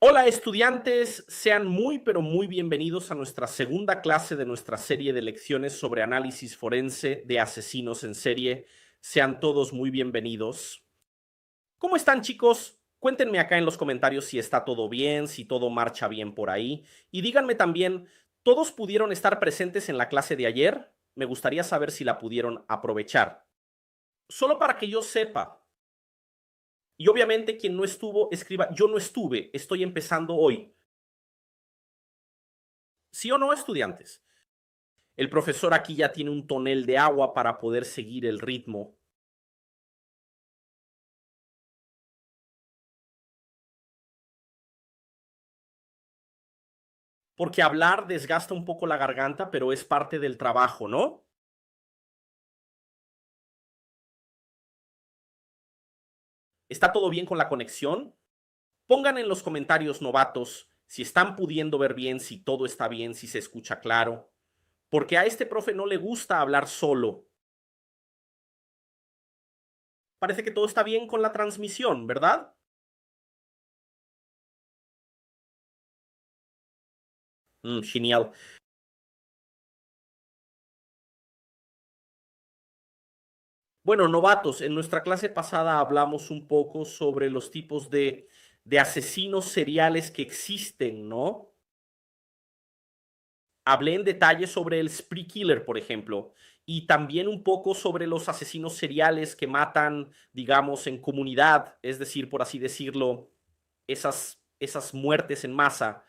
Hola estudiantes, sean muy pero muy bienvenidos a nuestra segunda clase de nuestra serie de lecciones sobre análisis forense de asesinos en serie. Sean todos muy bienvenidos. ¿Cómo están, chicos? Cuéntenme acá en los comentarios si está todo bien, si todo marcha bien por ahí. Y díganme también, ¿todos pudieron estar presentes en la clase de ayer? Me gustaría saber si la pudieron aprovechar. Solo para que yo sepa. Y obviamente quien no estuvo, escriba, yo no estuve, estoy empezando hoy. ¿Sí o no, estudiantes? El profesor aquí ya tiene un tonel de agua para poder seguir el ritmo. Porque hablar desgasta un poco la garganta, pero es parte del trabajo, ¿no? ¿Está todo bien con la conexión? Pongan en los comentarios, novatos, si están pudiendo ver bien, si todo está bien, si se escucha claro. Porque a este profe no le gusta hablar solo. Parece que todo está bien con la transmisión, ¿verdad? Genial. Bueno, novatos, en nuestra clase pasada hablamos un poco sobre los tipos de asesinos seriales que existen, ¿no? Hablé en detalle sobre el spree killer, por ejemplo, y también un poco sobre los asesinos seriales que matan, digamos, en comunidad, es decir, por así decirlo, esas muertes en masa.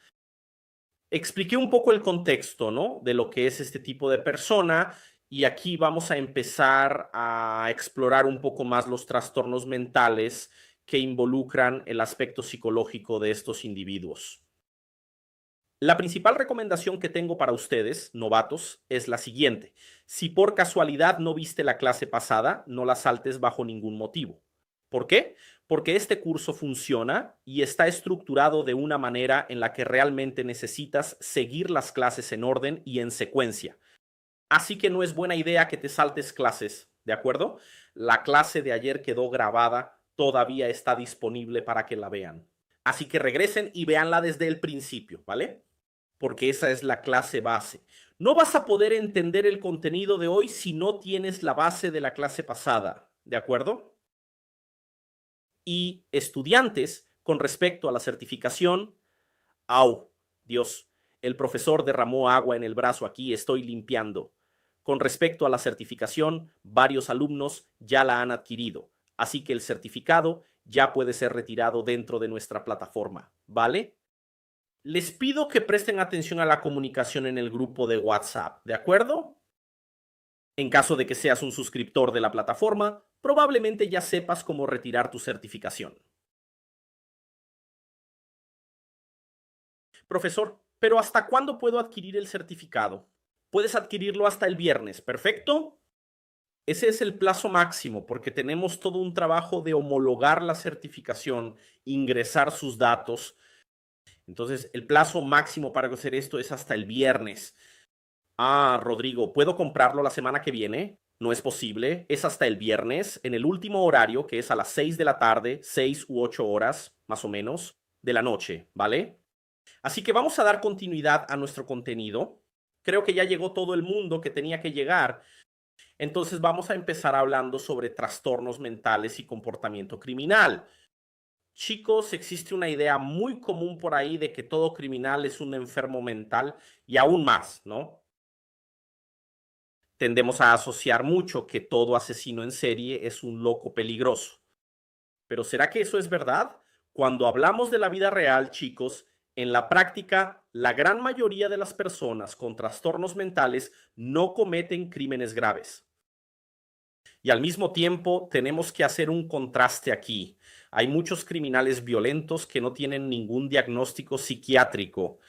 Expliqué un poco el contexto, ¿no? De lo que es este tipo de persona y aquí vamos a empezar a explorar un poco más los trastornos mentales que involucran el aspecto psicológico de estos individuos. La principal recomendación que tengo para ustedes, novatos, es la siguiente. Si por casualidad no viste la clase pasada, no la saltes bajo ningún motivo. ¿Por qué? Porque este curso funciona y está estructurado de una manera en la que realmente necesitas seguir las clases en orden y en secuencia. Así que no es buena idea que te saltes clases, ¿de acuerdo? La clase de ayer quedó grabada, todavía está disponible para que la vean. Así que regresen y véanla desde el principio, ¿vale? Porque esa es la clase base. No vas a poder entender el contenido de hoy si no tienes la base de la clase pasada, ¿de acuerdo? Y estudiantes, con respecto a la certificación, ¡au! Dios, el profesor derramó agua en el brazo aquí, estoy limpiando. Con respecto a la certificación, varios alumnos ya la han adquirido, así que el certificado ya puede ser retirado dentro de nuestra plataforma, ¿vale? Les pido que presten atención a la comunicación en el grupo de WhatsApp, ¿de acuerdo? En caso de que seas un suscriptor de la plataforma, probablemente ya sepas cómo retirar tu certificación. Profesor, ¿pero hasta cuándo puedo adquirir el certificado? Puedes adquirirlo hasta el viernes, ¿perfecto? Ese es el plazo máximo porque tenemos todo un trabajo de homologar la certificación, ingresar sus datos. Entonces, el plazo máximo para hacer esto es hasta el viernes. Ah, Rodrigo, ¿puedo comprarlo la semana que viene? No es posible, es hasta el viernes, en el último horario, que es a las 6 de la tarde, 6 u 8 horas, más o menos, de la noche, ¿vale? Así que vamos a dar continuidad a nuestro contenido. Creo que ya llegó todo el mundo que tenía que llegar. Entonces vamos a empezar hablando sobre trastornos mentales y comportamiento criminal. Chicos, existe una idea muy común por ahí de que todo criminal es un enfermo mental y aún más, ¿no? Tendemos a asociar mucho que todo asesino en serie es un loco peligroso. Pero ¿será que eso es verdad? Cuando hablamos de la vida real, chicos, en la práctica, la gran mayoría de las personas con trastornos mentales no cometen crímenes graves. Y al mismo tiempo, tenemos que hacer un contraste aquí. Hay muchos criminales violentos que no tienen ningún diagnóstico psiquiátrico.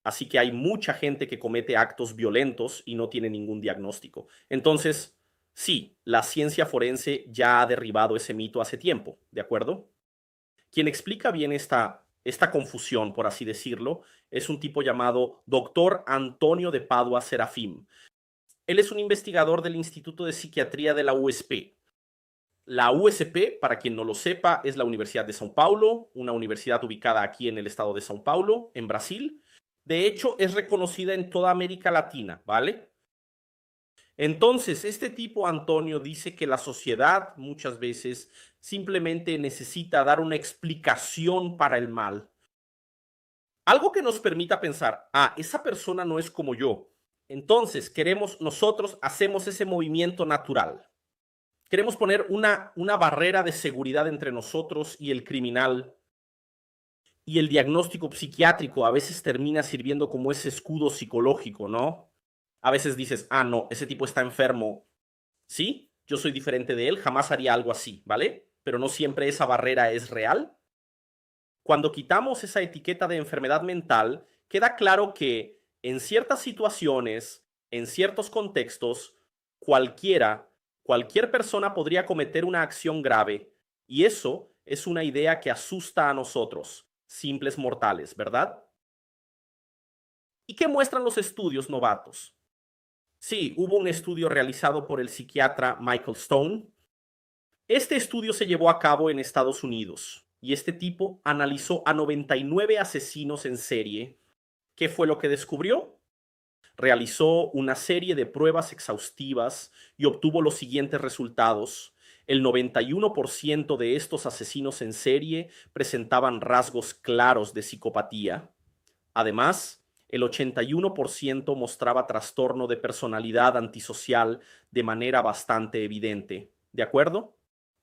Así que hay mucha gente que comete actos violentos y no tiene ningún diagnóstico. Entonces, sí, la ciencia forense ya ha derribado ese mito hace tiempo, ¿de acuerdo? Quien explica bien esta confusión, por así decirlo, es un tipo llamado Doctor Antonio de Padua Serafim. Él es un investigador del Instituto de Psiquiatría de la USP. La USP, para quien no lo sepa, es la Universidad de São Paulo, una universidad ubicada aquí en el estado de São Paulo, en Brasil. De hecho, es reconocida en toda América Latina, ¿vale? Entonces, este tipo, Antonio, dice que la sociedad muchas veces simplemente necesita dar una explicación para el mal. Algo que nos permita pensar, esa persona no es como yo. Entonces, nosotros hacemos ese movimiento natural. Queremos poner una barrera de seguridad entre nosotros y el criminal. Y el diagnóstico psiquiátrico a veces termina sirviendo como ese escudo psicológico, ¿no? A veces dices, no, ese tipo está enfermo. Sí, yo soy diferente de él, jamás haría algo así, ¿vale? Pero no siempre esa barrera es real. Cuando quitamos esa etiqueta de enfermedad mental, queda claro que en ciertas situaciones, en ciertos contextos, cualquier persona podría cometer una acción grave, y eso es una idea que asusta a nosotros, simples mortales, ¿verdad? ¿Y qué muestran los estudios novatos? Sí, hubo un estudio realizado por el psiquiatra Michael Stone. Este estudio se llevó a cabo en Estados Unidos y este tipo analizó a 99 asesinos en serie. ¿Qué fue lo que descubrió? Realizó una serie de pruebas exhaustivas y obtuvo los siguientes resultados. El 91% de estos asesinos en serie presentaban rasgos claros de psicopatía. Además, el 81% mostraba trastorno de personalidad antisocial de manera bastante evidente. ¿De acuerdo?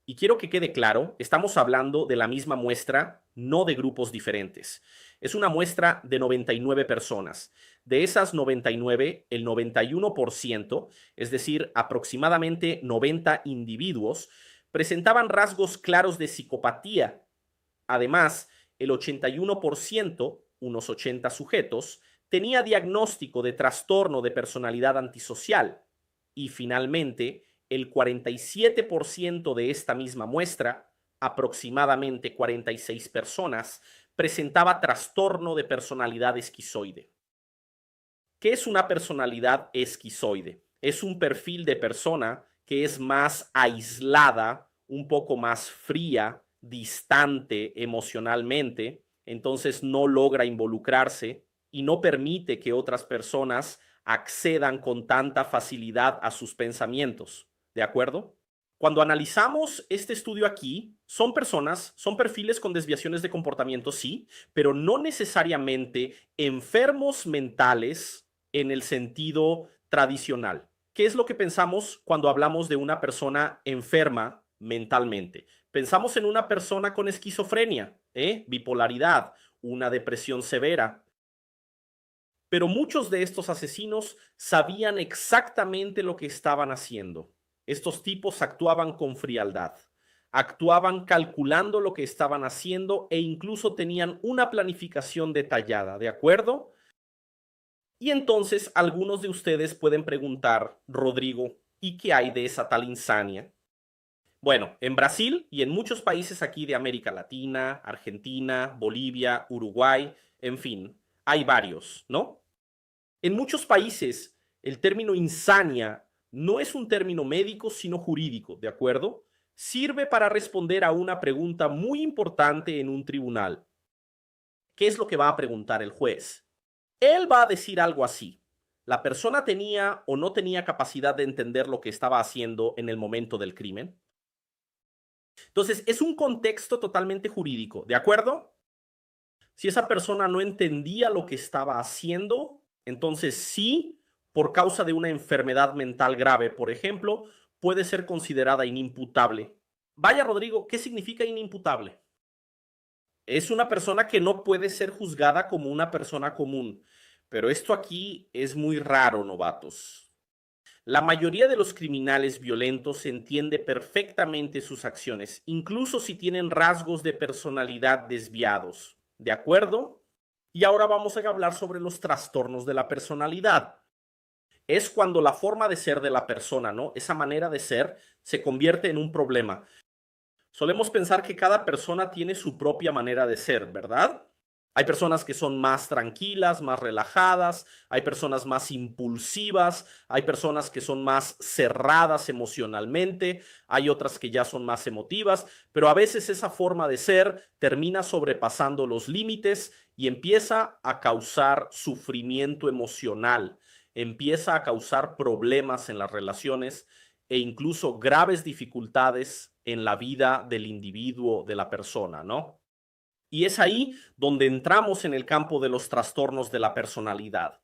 Y quiero que quede claro, estamos hablando de la misma muestra, no de grupos diferentes. Es una muestra de 99 personas. De esas 99, el 91%, es decir, aproximadamente 90 individuos, presentaban rasgos claros de psicopatía. Además, el 81%, unos 80 sujetos, tenía diagnóstico de trastorno de personalidad antisocial. Y finalmente, el 47% de esta misma muestra, aproximadamente 46 personas, presentaba trastorno de personalidad esquizoide. ¿Qué es una personalidad esquizoide? Es un perfil de persona que es más aislada, un poco más fría, distante emocionalmente, entonces no logra involucrarse y no permite que otras personas accedan con tanta facilidad a sus pensamientos. ¿De acuerdo? Cuando analizamos este estudio aquí, son personas, son perfiles con desviaciones de comportamiento, sí, pero no necesariamente enfermos mentales en el sentido tradicional. ¿Qué es lo que pensamos cuando hablamos de una persona enferma mentalmente? Pensamos en una persona con esquizofrenia, bipolaridad, una depresión severa. Pero muchos de estos asesinos sabían exactamente lo que estaban haciendo. Estos tipos actuaban con frialdad, actuaban calculando lo que estaban haciendo e incluso tenían una planificación detallada, ¿de acuerdo? Y entonces algunos de ustedes pueden preguntar, Rodrigo, ¿y qué hay de esa tal insania? Bueno, en Brasil y en muchos países aquí de América Latina, Argentina, Bolivia, Uruguay, en fin, hay varios, ¿no? En muchos países, el término insania no es un término médico, sino jurídico, ¿de acuerdo? Sirve para responder a una pregunta muy importante en un tribunal. ¿Qué es lo que va a preguntar el juez? Él va a decir algo así. ¿La persona tenía o no tenía capacidad de entender lo que estaba haciendo en el momento del crimen? Entonces, es un contexto totalmente jurídico, ¿de acuerdo? Si esa persona no entendía lo que estaba haciendo, entonces sí, por causa de una enfermedad mental grave, por ejemplo, puede ser considerada inimputable. Vaya, Rodrigo, ¿qué significa inimputable? Es una persona que no puede ser juzgada como una persona común. Pero esto aquí es muy raro, novatos. La mayoría de los criminales violentos entiende perfectamente sus acciones, incluso si tienen rasgos de personalidad desviados. ¿De acuerdo? Y ahora vamos a hablar sobre los trastornos de la personalidad. Es cuando la forma de ser de la persona, ¿no? Esa manera de ser se convierte en un problema. Solemos pensar que cada persona tiene su propia manera de ser, ¿verdad? Hay personas que son más tranquilas, más relajadas, hay personas más impulsivas, hay personas que son más cerradas emocionalmente, hay otras que ya son más emotivas, pero a veces esa forma de ser termina sobrepasando los límites y empieza a causar sufrimiento emocional, empieza a causar problemas en las relaciones e incluso graves dificultades en la vida del individuo, de la persona, ¿no? Y es ahí donde entramos en el campo de los trastornos de la personalidad.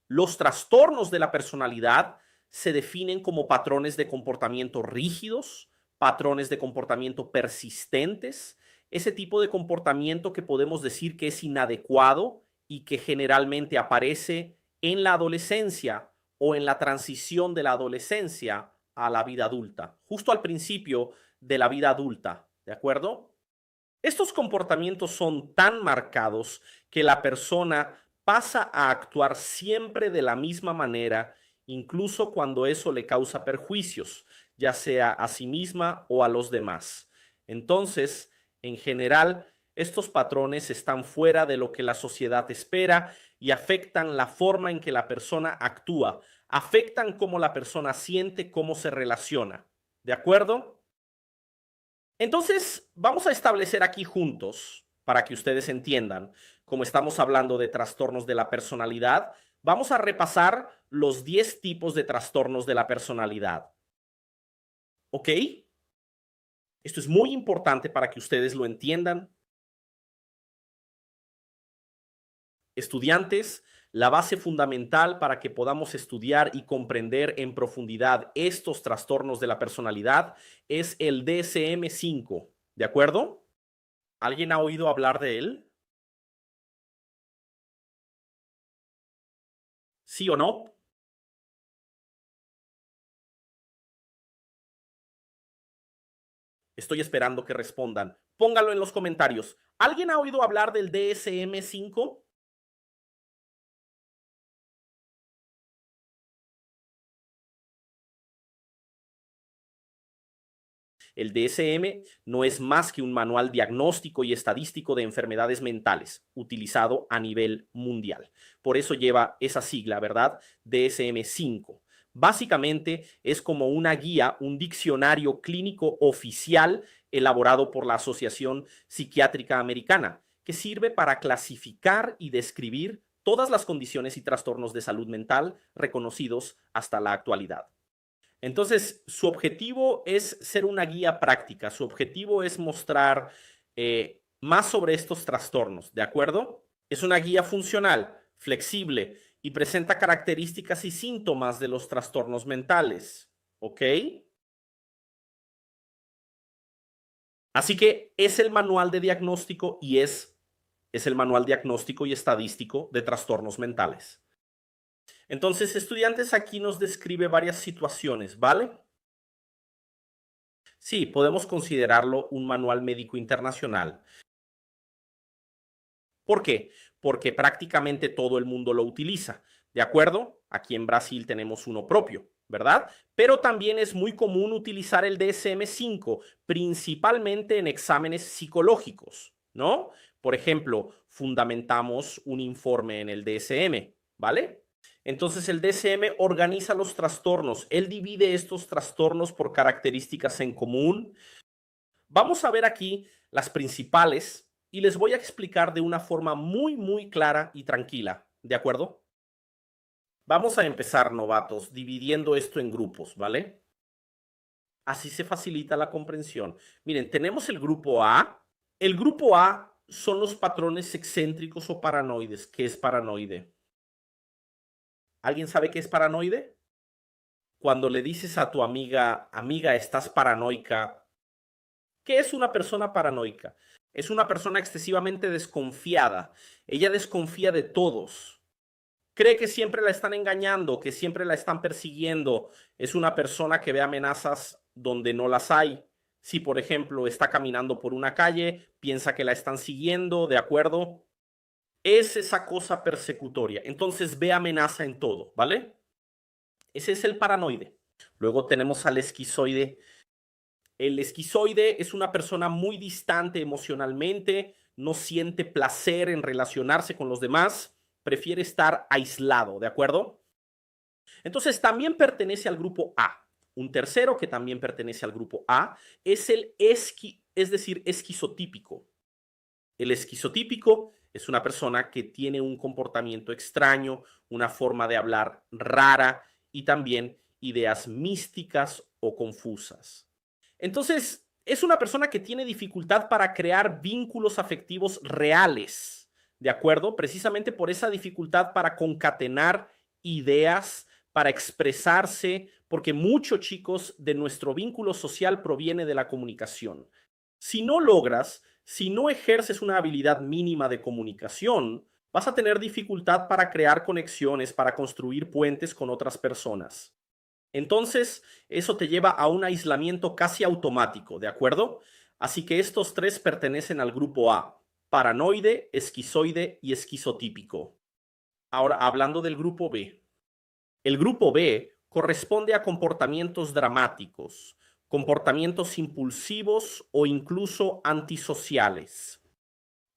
Los trastornos de la personalidad se definen como patrones de comportamiento rígidos, patrones de comportamiento persistentes, ese tipo de comportamiento que podemos decir que es inadecuado y que generalmente aparece en la adolescencia o en la transición de la adolescencia a la vida adulta, justo al principio de la vida adulta, ¿de acuerdo? Estos comportamientos son tan marcados que la persona pasa a actuar siempre de la misma manera, incluso cuando eso le causa perjuicios, ya sea a sí misma o a los demás. Entonces, en general, estos patrones están fuera de lo que la sociedad espera y afectan la forma en que la persona actúa, afectan cómo la persona siente, cómo se relaciona. ¿De acuerdo? Entonces, vamos a establecer aquí juntos, para que ustedes entiendan, como estamos hablando de trastornos de la personalidad, vamos a repasar los 10 tipos de trastornos de la personalidad. ¿Ok? Esto es muy importante para que ustedes lo entiendan. Estudiantes, la base fundamental para que podamos estudiar y comprender en profundidad estos trastornos de la personalidad es el DSM-5. ¿De acuerdo? ¿Alguien ha oído hablar de él? ¿Sí o no? Estoy esperando que respondan. Póngalo en los comentarios. ¿Alguien ha oído hablar del DSM-5? El DSM no es más que un manual diagnóstico y estadístico de enfermedades mentales utilizado a nivel mundial. Por eso lleva esa sigla, ¿verdad? DSM-5. Básicamente es como una guía, un diccionario clínico oficial elaborado por la Asociación Psiquiátrica Americana, que sirve para clasificar y describir todas las condiciones y trastornos de salud mental reconocidos hasta la actualidad. Entonces, su objetivo es ser una guía práctica, su objetivo es mostrar más sobre estos trastornos, ¿de acuerdo? Es una guía funcional, flexible y presenta características y síntomas de los trastornos mentales, ¿ok? Así que es el manual de diagnóstico y es el manual diagnóstico y estadístico de trastornos mentales. Entonces, estudiantes, aquí nos describe varias situaciones, ¿vale? Sí, podemos considerarlo un manual médico internacional. ¿Por qué? Porque prácticamente todo el mundo lo utiliza, ¿de acuerdo? Aquí en Brasil tenemos uno propio, ¿verdad? Pero también es muy común utilizar el DSM-5, principalmente en exámenes psicológicos, ¿no? Por ejemplo, fundamentamos un informe en el DSM, ¿vale? Entonces el DSM organiza los trastornos, él divide estos trastornos por características en común. Vamos a ver aquí las principales y les voy a explicar de una forma muy clara y tranquila, ¿de acuerdo? Vamos a empezar, novatos, dividiendo esto en grupos, ¿vale? Así se facilita la comprensión. Miren, tenemos el grupo A. El grupo A son los patrones excéntricos o paranoides. ¿Qué es paranoide? ¿Alguien sabe qué es paranoide? Cuando le dices a tu amiga, amiga, estás paranoica, ¿qué es una persona paranoica? Es una persona excesivamente desconfiada. Ella desconfía de todos. Cree que siempre la están engañando, que siempre la están persiguiendo. Es una persona que ve amenazas donde no las hay. Si, por ejemplo, está caminando por una calle, piensa que la están siguiendo, ¿de acuerdo? Es esa cosa persecutoria. Entonces ve amenaza en todo, ¿vale? Ese es el paranoide. Luego tenemos al esquizoide. El esquizoide es una persona muy distante emocionalmente, no siente placer en relacionarse con los demás, prefiere estar aislado, ¿de acuerdo? Entonces también pertenece al grupo A. Un tercero que también pertenece al grupo A es es decir, esquizotípico. El esquizotípico es una persona que tiene un comportamiento extraño, una forma de hablar rara y también ideas místicas o confusas. Entonces, es una persona que tiene dificultad para crear vínculos afectivos reales, ¿de acuerdo? Precisamente por esa dificultad para concatenar ideas, para expresarse, porque muchos chicos de nuestro vínculo social proviene de la comunicación. Si no logras, si no ejerces una habilidad mínima de comunicación, vas a tener dificultad para crear conexiones, para construir puentes con otras personas. Entonces, eso te lleva a un aislamiento casi automático, ¿de acuerdo? Así que estos tres pertenecen al grupo A: paranoide, esquizoide y esquizotípico. Ahora, hablando del grupo B. El grupo B corresponde a comportamientos dramáticos, comportamientos impulsivos o incluso antisociales.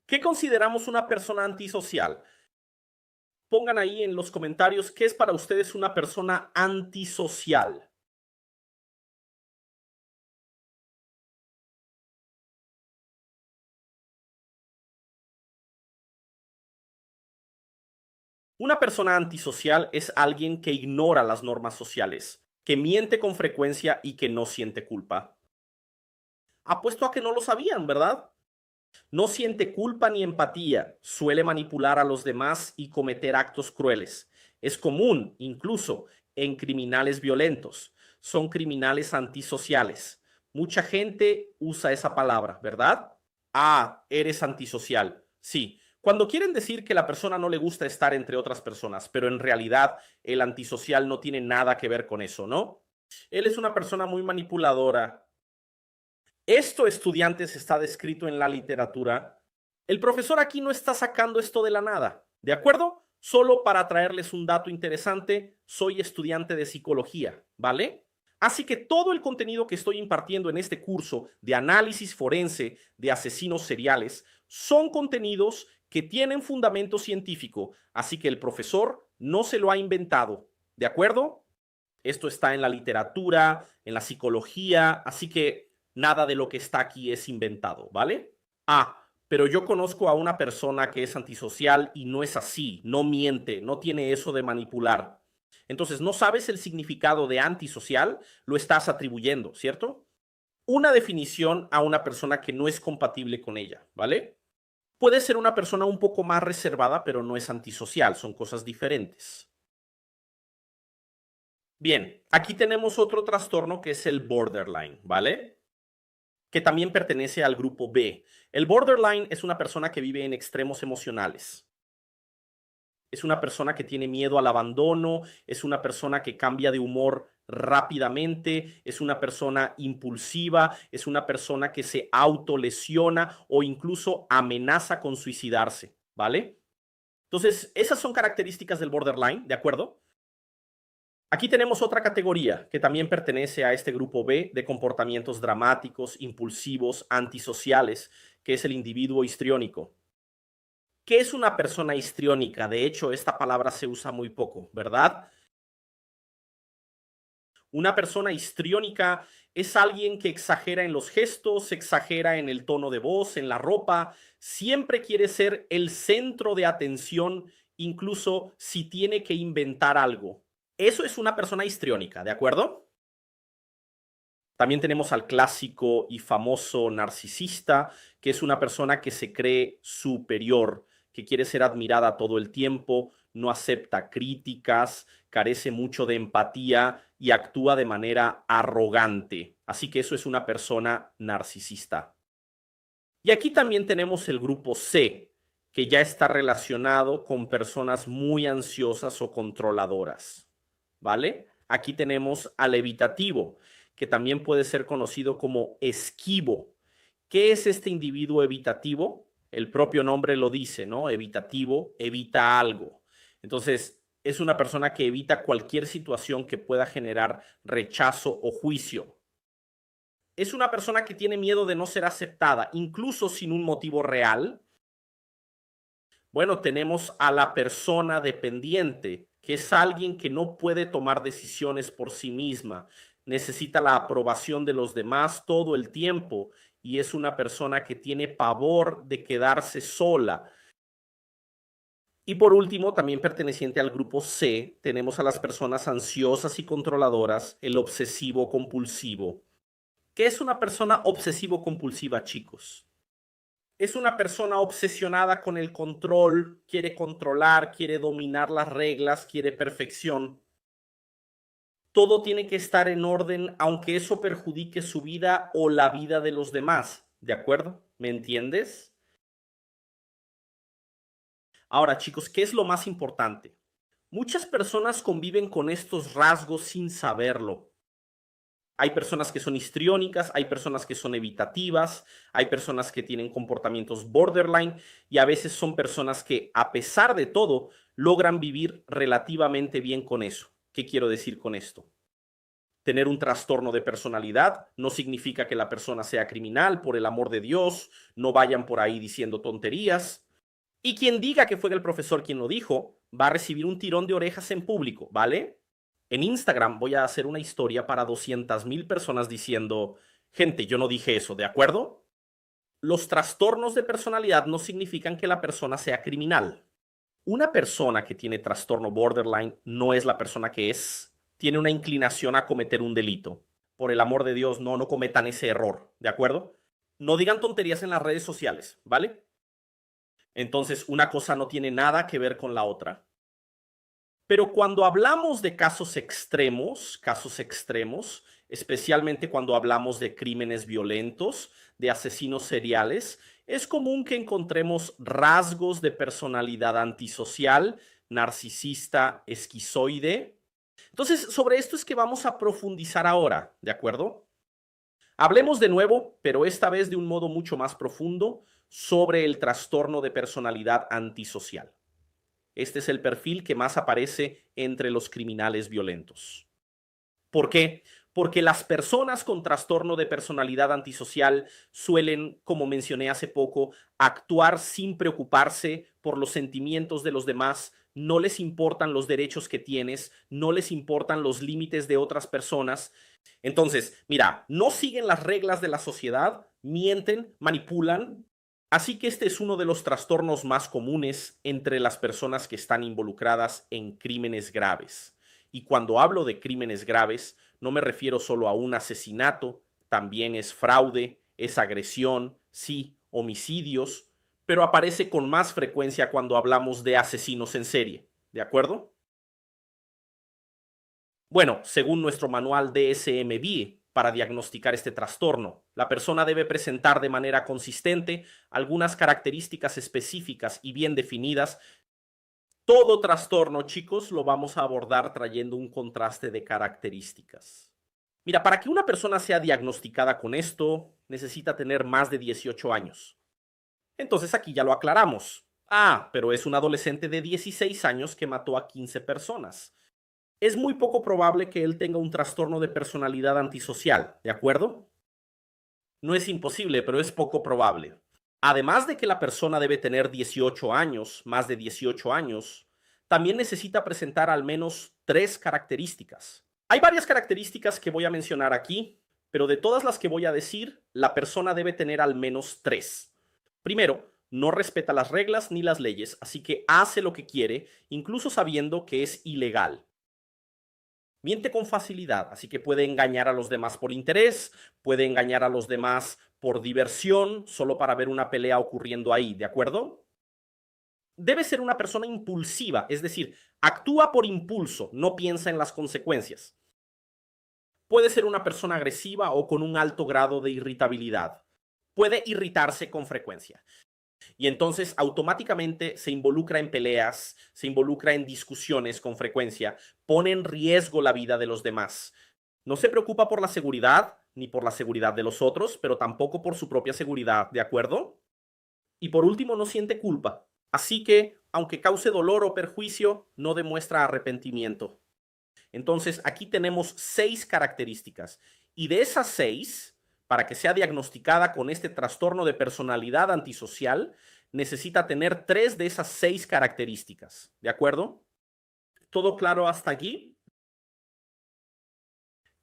¿Qué consideramos una persona antisocial? Pongan ahí en los comentarios qué es para ustedes una persona antisocial. Una persona antisocial es alguien que ignora las normas sociales, que miente con frecuencia y que no siente culpa. Apuesto a que no lo sabían, ¿verdad? No siente culpa ni empatía, suele manipular a los demás y cometer actos crueles. Es común, incluso, en criminales violentos. Son criminales antisociales. Mucha gente usa esa palabra, ¿verdad? Ah, eres antisocial. Sí, cuando quieren decir que la persona no le gusta estar entre otras personas, pero en realidad el antisocial no tiene nada que ver con eso, ¿no? Él es una persona muy manipuladora. Esto, estudiantes, está descrito en la literatura. El profesor aquí no está sacando esto de la nada, ¿de acuerdo? Solo para traerles un dato interesante, soy estudiante de psicología, ¿vale? Así que todo el contenido que estoy impartiendo en este curso de análisis forense de asesinos seriales son contenidos que tienen fundamento científico, así que el profesor no se lo ha inventado, ¿de acuerdo? Esto está en la literatura, en la psicología, así que nada de lo que está aquí es inventado, ¿vale? Ah, pero yo conozco a una persona que es antisocial y no es así, no miente, no tiene eso de manipular. Entonces, no sabes el significado de antisocial, lo estás atribuyendo, ¿cierto? Una definición a una persona que no es compatible con ella, ¿vale? Puede ser una persona un poco más reservada, pero no es antisocial, son cosas diferentes. Bien, aquí tenemos otro trastorno que es el borderline, ¿vale? Que también pertenece al grupo B. El borderline es una persona que vive en extremos emocionales. Es una persona que tiene miedo al abandono, es una persona que cambia de humor rápidamente, es una persona impulsiva, es una persona que se autolesiona o incluso amenaza con suicidarse, ¿vale? Entonces, esas son características del borderline, ¿de acuerdo? Aquí tenemos otra categoría que también pertenece a este grupo B de comportamientos dramáticos, impulsivos, antisociales, que es el individuo histriónico. ¿Qué es una persona histriónica? De hecho, esta palabra se usa muy poco, ¿verdad? Una persona histriónica es alguien que exagera en los gestos, exagera en el tono de voz, en la ropa, siempre quiere ser el centro de atención, incluso si tiene que inventar algo. Eso es una persona histriónica, ¿de acuerdo? También tenemos al clásico y famoso narcisista, que es una persona que se cree superior, que quiere ser admirada todo el tiempo, no acepta críticas, carece mucho de empatía y actúa de manera arrogante. Así que eso es una persona narcisista. Y aquí también tenemos el grupo C, que ya está relacionado con personas muy ansiosas o controladoras, ¿vale? Aquí tenemos al evitativo, que también puede ser conocido como esquivo. ¿Qué es este individuo evitativo? El propio nombre lo dice, ¿no? Evitativo, evita algo. Entonces, es una persona que evita cualquier situación que pueda generar rechazo o juicio. Es una persona que tiene miedo de no ser aceptada, incluso sin un motivo real, Bueno, tenemos a la persona dependiente, que es alguien que no puede tomar decisiones por sí misma, necesita la aprobación de los demás todo el tiempo y es una persona que tiene pavor de quedarse sola. Y por último, también perteneciente al grupo C, tenemos a las personas ansiosas y controladoras, el obsesivo compulsivo. ¿Qué es una persona obsesivo compulsiva, chicos? Es una persona obsesionada con el control, quiere controlar, quiere dominar las reglas, quiere perfección. Todo tiene que estar en orden, aunque eso perjudique su vida o la vida de los demás. ¿De acuerdo? ¿Me entiendes? Ahora, chicos, ¿qué es lo más importante? Muchas personas conviven con estos rasgos sin saberlo. Hay personas que son histriónicas, hay personas que son evitativas, hay personas que tienen comportamientos borderline y a veces son personas que, a pesar de todo, logran vivir relativamente bien con eso. ¿Qué quiero decir con esto? Tener un trastorno de personalidad no significa que la persona sea criminal, por el amor de Dios, no vayan por ahí diciendo tonterías. Y quien diga que fue el profesor quien lo dijo, va a recibir un tirón de orejas en público, ¿vale? En Instagram voy a hacer una historia para 200,000 personas diciendo, gente, yo no dije eso, ¿de acuerdo? Los trastornos de personalidad no significan que la persona sea criminal. Una persona que tiene trastorno borderline no es la persona que es. Tiene una inclinación a cometer un delito. Por el amor de Dios, no cometan ese error, ¿de acuerdo? No digan tonterías en las redes sociales, ¿vale? Entonces, una cosa no tiene nada que ver con la otra. Pero cuando hablamos de casos extremos, especialmente cuando hablamos de crímenes violentos, de asesinos seriales, es común que encontremos rasgos de personalidad antisocial, narcisista, esquizoide. Entonces, sobre esto es que vamos a profundizar ahora, ¿de acuerdo? Hablemos de nuevo, pero esta vez de un modo mucho más profundo, sobre el trastorno de personalidad antisocial. Este es el perfil que más aparece entre los criminales violentos. ¿Por qué? Porque las personas con trastorno de personalidad antisocial suelen, como mencioné hace poco, actuar sin preocuparse por los sentimientos de los demás, no les importan los derechos que tienes, no les importan los límites de otras personas. Entonces, mira, no siguen las reglas de la sociedad, mienten, manipulan. Así que este es uno de los trastornos más comunes entre las personas que están involucradas en crímenes graves. Y cuando hablo de crímenes graves, no me refiero solo a un asesinato, también es fraude, es agresión, sí, homicidios, pero aparece con más frecuencia cuando hablamos de asesinos en serie. ¿De acuerdo? Bueno, según nuestro manual DSM-5, para diagnosticar este trastorno, la persona debe presentar de manera consistente algunas características específicas y bien definidas. Todo trastorno, chicos, lo vamos a abordar trayendo un contraste de características. Mira, para que una persona sea diagnosticada con esto, necesita tener más de 18 años. Entonces aquí ya lo aclaramos. Ah, pero es un adolescente de 16 años que mató a 15 personas. Es muy poco probable que él tenga un trastorno de personalidad antisocial, ¿de acuerdo? No es imposible, pero es poco probable. Además de que la persona debe tener 18 años, más de 18 años, también necesita presentar al menos 3 características. Hay varias características que voy a mencionar aquí, pero de todas las que voy a decir, la persona debe tener al menos 3. Primero, no respeta las reglas ni las leyes, así que hace lo que quiere, incluso sabiendo que es ilegal. Miente con facilidad, así que puede engañar a los demás por interés, puede engañar a los demás por diversión, solo para ver una pelea ocurriendo ahí, ¿de acuerdo? Debe ser una persona impulsiva, es decir, actúa por impulso, no piensa en las consecuencias. Puede ser una persona agresiva o con un alto grado de irritabilidad. Puede irritarse con frecuencia. Y entonces automáticamente se involucra en peleas, se involucra en discusiones con frecuencia, pone en riesgo la vida de los demás. No se preocupa por la seguridad ni por la seguridad de los otros, pero tampoco por su propia seguridad, ¿de acuerdo? Y por último, no siente culpa. Así que, aunque cause dolor o perjuicio, no demuestra arrepentimiento. Entonces, aquí tenemos 6 características. Y de esas 6, para que sea diagnosticada con este trastorno de personalidad antisocial, necesita tener 3 de esas 6 características. ¿De acuerdo? ¿Todo claro hasta aquí?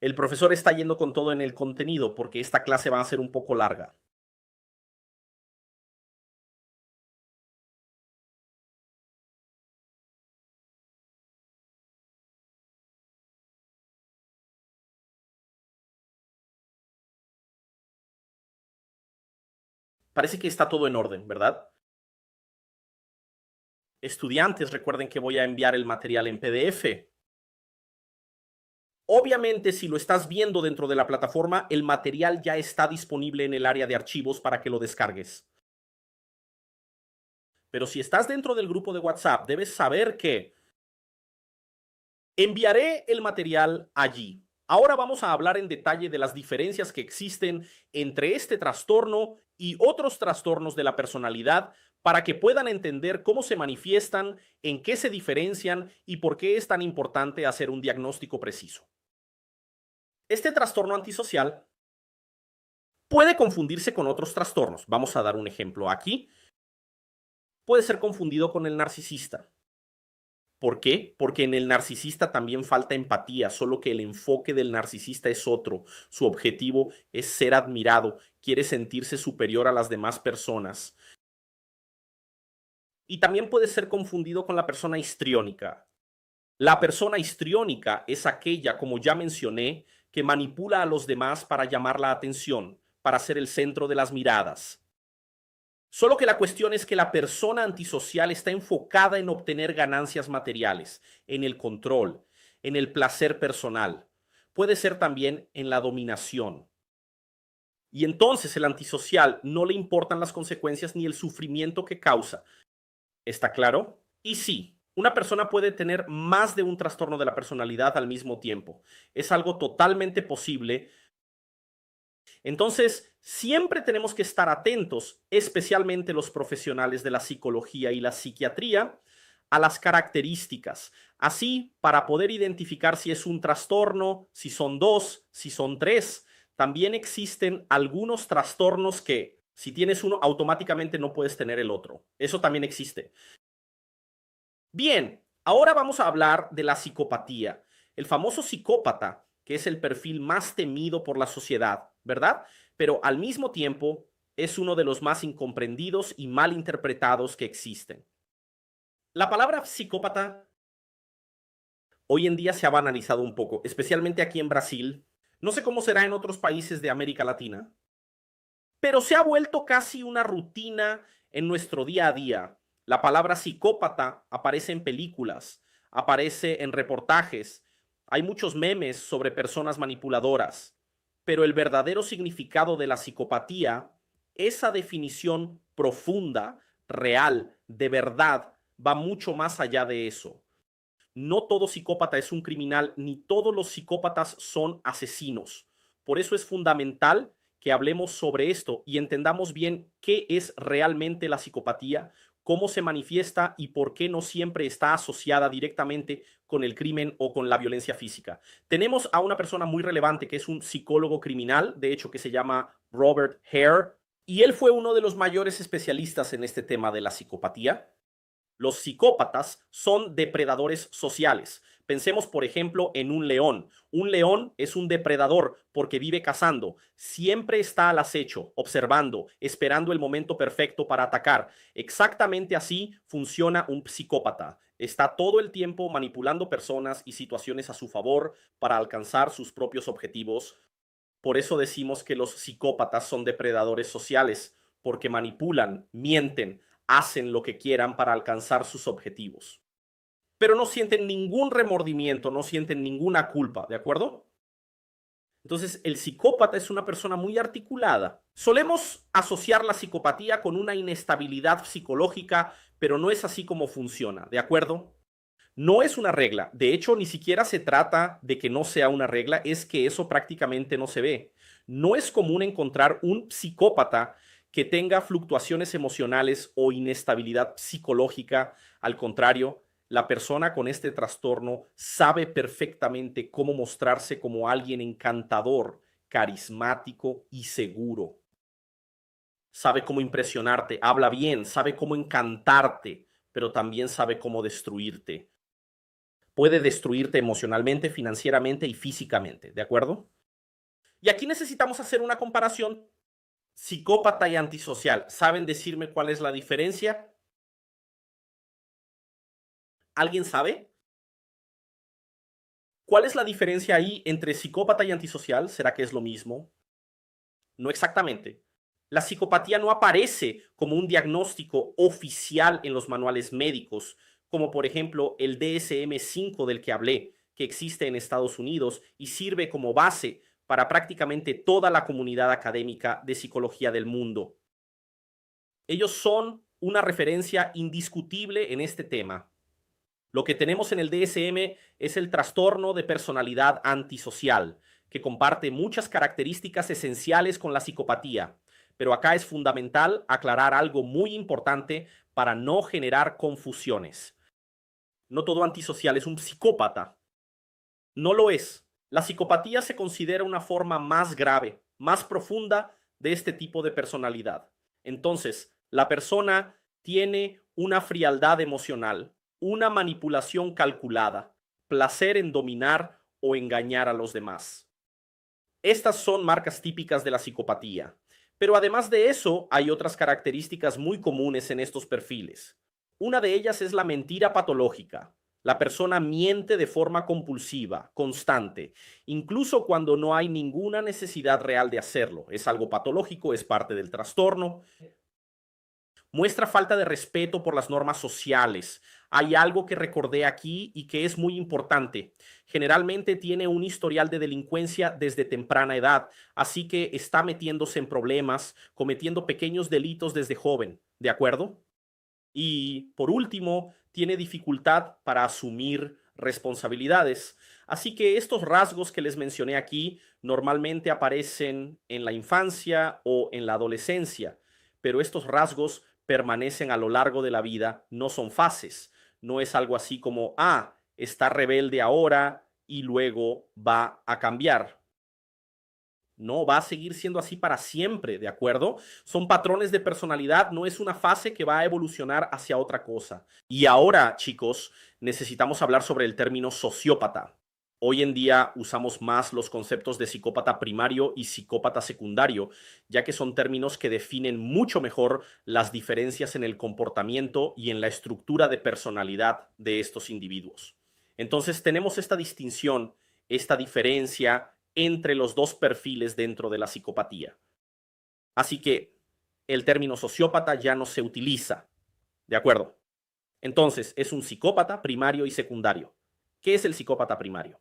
El profesor está yendo con todo en el contenido porque esta clase va a ser un poco larga. Parece que está todo en orden, ¿verdad? Estudiantes, recuerden que voy a enviar el material en PDF. Obviamente, si lo estás viendo dentro de la plataforma, el material ya está disponible en el área de archivos para que lo descargues. Pero si estás dentro del grupo de WhatsApp, debes saber que enviaré el material allí. Ahora vamos a hablar en detalle de las diferencias que existen entre este trastorno y otros trastornos de la personalidad para que puedan entender cómo se manifiestan, en qué se diferencian y por qué es tan importante hacer un diagnóstico preciso. Este trastorno antisocial puede confundirse con otros trastornos. Vamos a dar un ejemplo aquí. Puede ser confundido con el narcisista. ¿Por qué? Porque en el narcisista también falta empatía, solo que el enfoque del narcisista es otro. Su objetivo es ser admirado, quiere sentirse superior a las demás personas. Y también puede ser confundido con la persona histriónica. La persona histriónica es aquella, como ya mencioné, que manipula a los demás para llamar la atención, para ser el centro de las miradas. Solo que la cuestión es que la persona antisocial está enfocada en obtener ganancias materiales, en el control, en el placer personal. Puede ser también en la dominación. Y entonces el antisocial no le importan las consecuencias ni el sufrimiento que causa. ¿Está claro? Y sí, una persona puede tener más de un trastorno de la personalidad al mismo tiempo. Es algo totalmente posible. Entonces, siempre tenemos que estar atentos, especialmente los profesionales de la psicología y la psiquiatría, a las características. Así, para poder identificar si es un trastorno, si son 2, si son 3. También existen algunos trastornos que, si tienes uno, automáticamente no puedes tener el otro. Eso también existe. Bien, ahora vamos a hablar de la psicopatía. El famoso psicópata, que es el perfil más temido por la sociedad, ¿verdad? Pero al mismo tiempo es uno de los más incomprendidos y mal interpretados que existen. La palabra psicópata hoy en día se ha banalizado un poco, especialmente aquí en Brasil. No sé cómo será en otros países de América Latina, pero se ha vuelto casi una rutina en nuestro día a día. La palabra psicópata aparece en películas, aparece en reportajes, hay muchos memes sobre personas manipuladoras, pero el verdadero significado de la psicopatía, esa definición profunda, real, de verdad, va mucho más allá de eso. No todo psicópata es un criminal, ni todos los psicópatas son asesinos. Por eso es fundamental que hablemos sobre esto y entendamos bien qué es realmente la psicopatía, cómo se manifiesta y por qué no siempre está asociada directamente con el crimen o con la violencia física. Tenemos a una persona muy relevante que es un psicólogo criminal, de hecho que se llama Robert Hare, y él fue uno de los mayores especialistas en este tema de la psicopatía. Los psicópatas son depredadores sociales. Pensemos, por ejemplo, en un león. Un león es un depredador porque vive cazando. Siempre está al acecho, observando, esperando el momento perfecto para atacar. Exactamente así funciona un psicópata. Está todo el tiempo manipulando personas y situaciones a su favor para alcanzar sus propios objetivos. Por eso decimos que los psicópatas son depredadores sociales, porque manipulan, mienten, hacen lo que quieran para alcanzar sus objetivos. Pero no sienten ningún remordimiento, no sienten ninguna culpa, ¿de acuerdo? Entonces, el psicópata es una persona muy articulada. Solemos asociar la psicopatía con una inestabilidad psicológica, pero no es así como funciona, ¿de acuerdo? No es una regla. De hecho, ni siquiera se trata de que no sea una regla, es que eso prácticamente no se ve. No es común encontrar un psicópata que tenga fluctuaciones emocionales o inestabilidad psicológica. Al contrario, la persona con este trastorno sabe perfectamente cómo mostrarse como alguien encantador, carismático y seguro. sabe cómo impresionarte, habla bien, sabe cómo encantarte, pero también sabe cómo destruirte. Puede destruirte emocionalmente, financieramente y físicamente, ¿de acuerdo? Y aquí necesitamos hacer una comparación psicópata y antisocial. ¿Saben decirme cuál es la diferencia? ¿Alguien sabe? ¿Cuál es la diferencia ahí entre psicópata y antisocial? ¿Será que es lo mismo? No exactamente. La psicopatía no aparece como un diagnóstico oficial en los manuales médicos, como por ejemplo el DSM-5 del que hablé, que existe en Estados Unidos y sirve como base para prácticamente toda la comunidad académica de psicología del mundo. Ellos son una referencia indiscutible en este tema. Lo que tenemos en el DSM es el trastorno de personalidad antisocial, que comparte muchas características esenciales con la psicopatía. Pero acá es fundamental aclarar algo muy importante para no generar confusiones. No todo antisocial es un psicópata. No lo es. La psicopatía se considera una forma más grave, más profunda de este tipo de personalidad. Entonces, la persona tiene una frialdad emocional, una manipulación calculada, placer en dominar o engañar a los demás. Estas son marcas típicas de la psicopatía. Pero además de eso, hay otras características muy comunes en estos perfiles. Una de ellas es la mentira patológica. La persona miente de forma compulsiva, constante, incluso cuando no hay ninguna necesidad real de hacerlo. Es algo patológico, es parte del trastorno. Muestra falta de respeto por las normas sociales. Hay algo que recordé aquí y que es muy importante. Generalmente tiene un historial de delincuencia desde temprana edad, así que está metiéndose en problemas, cometiendo pequeños delitos desde joven, ¿de acuerdo? Y por último, tiene dificultad para asumir responsabilidades. Así que estos rasgos que les mencioné aquí normalmente aparecen en la infancia o en la adolescencia, pero estos rasgos permanecen a lo largo de la vida, no son fases. No es algo así como, está rebelde ahora y luego va a cambiar. No, va a seguir siendo así para siempre, ¿de acuerdo? Son patrones de personalidad, no es una fase que va a evolucionar hacia otra cosa. Y ahora, chicos, necesitamos hablar sobre el término sociópata. Hoy en día usamos más los conceptos de psicópata primario y psicópata secundario, ya que son términos que definen mucho mejor las diferencias en el comportamiento y en la estructura de personalidad de estos individuos. Entonces tenemos esta distinción, esta diferencia entre los dos perfiles dentro de la psicopatía. Así que el término sociópata ya no se utiliza. ¿De acuerdo? Entonces, es un psicópata primario y secundario. ¿Qué es el psicópata primario?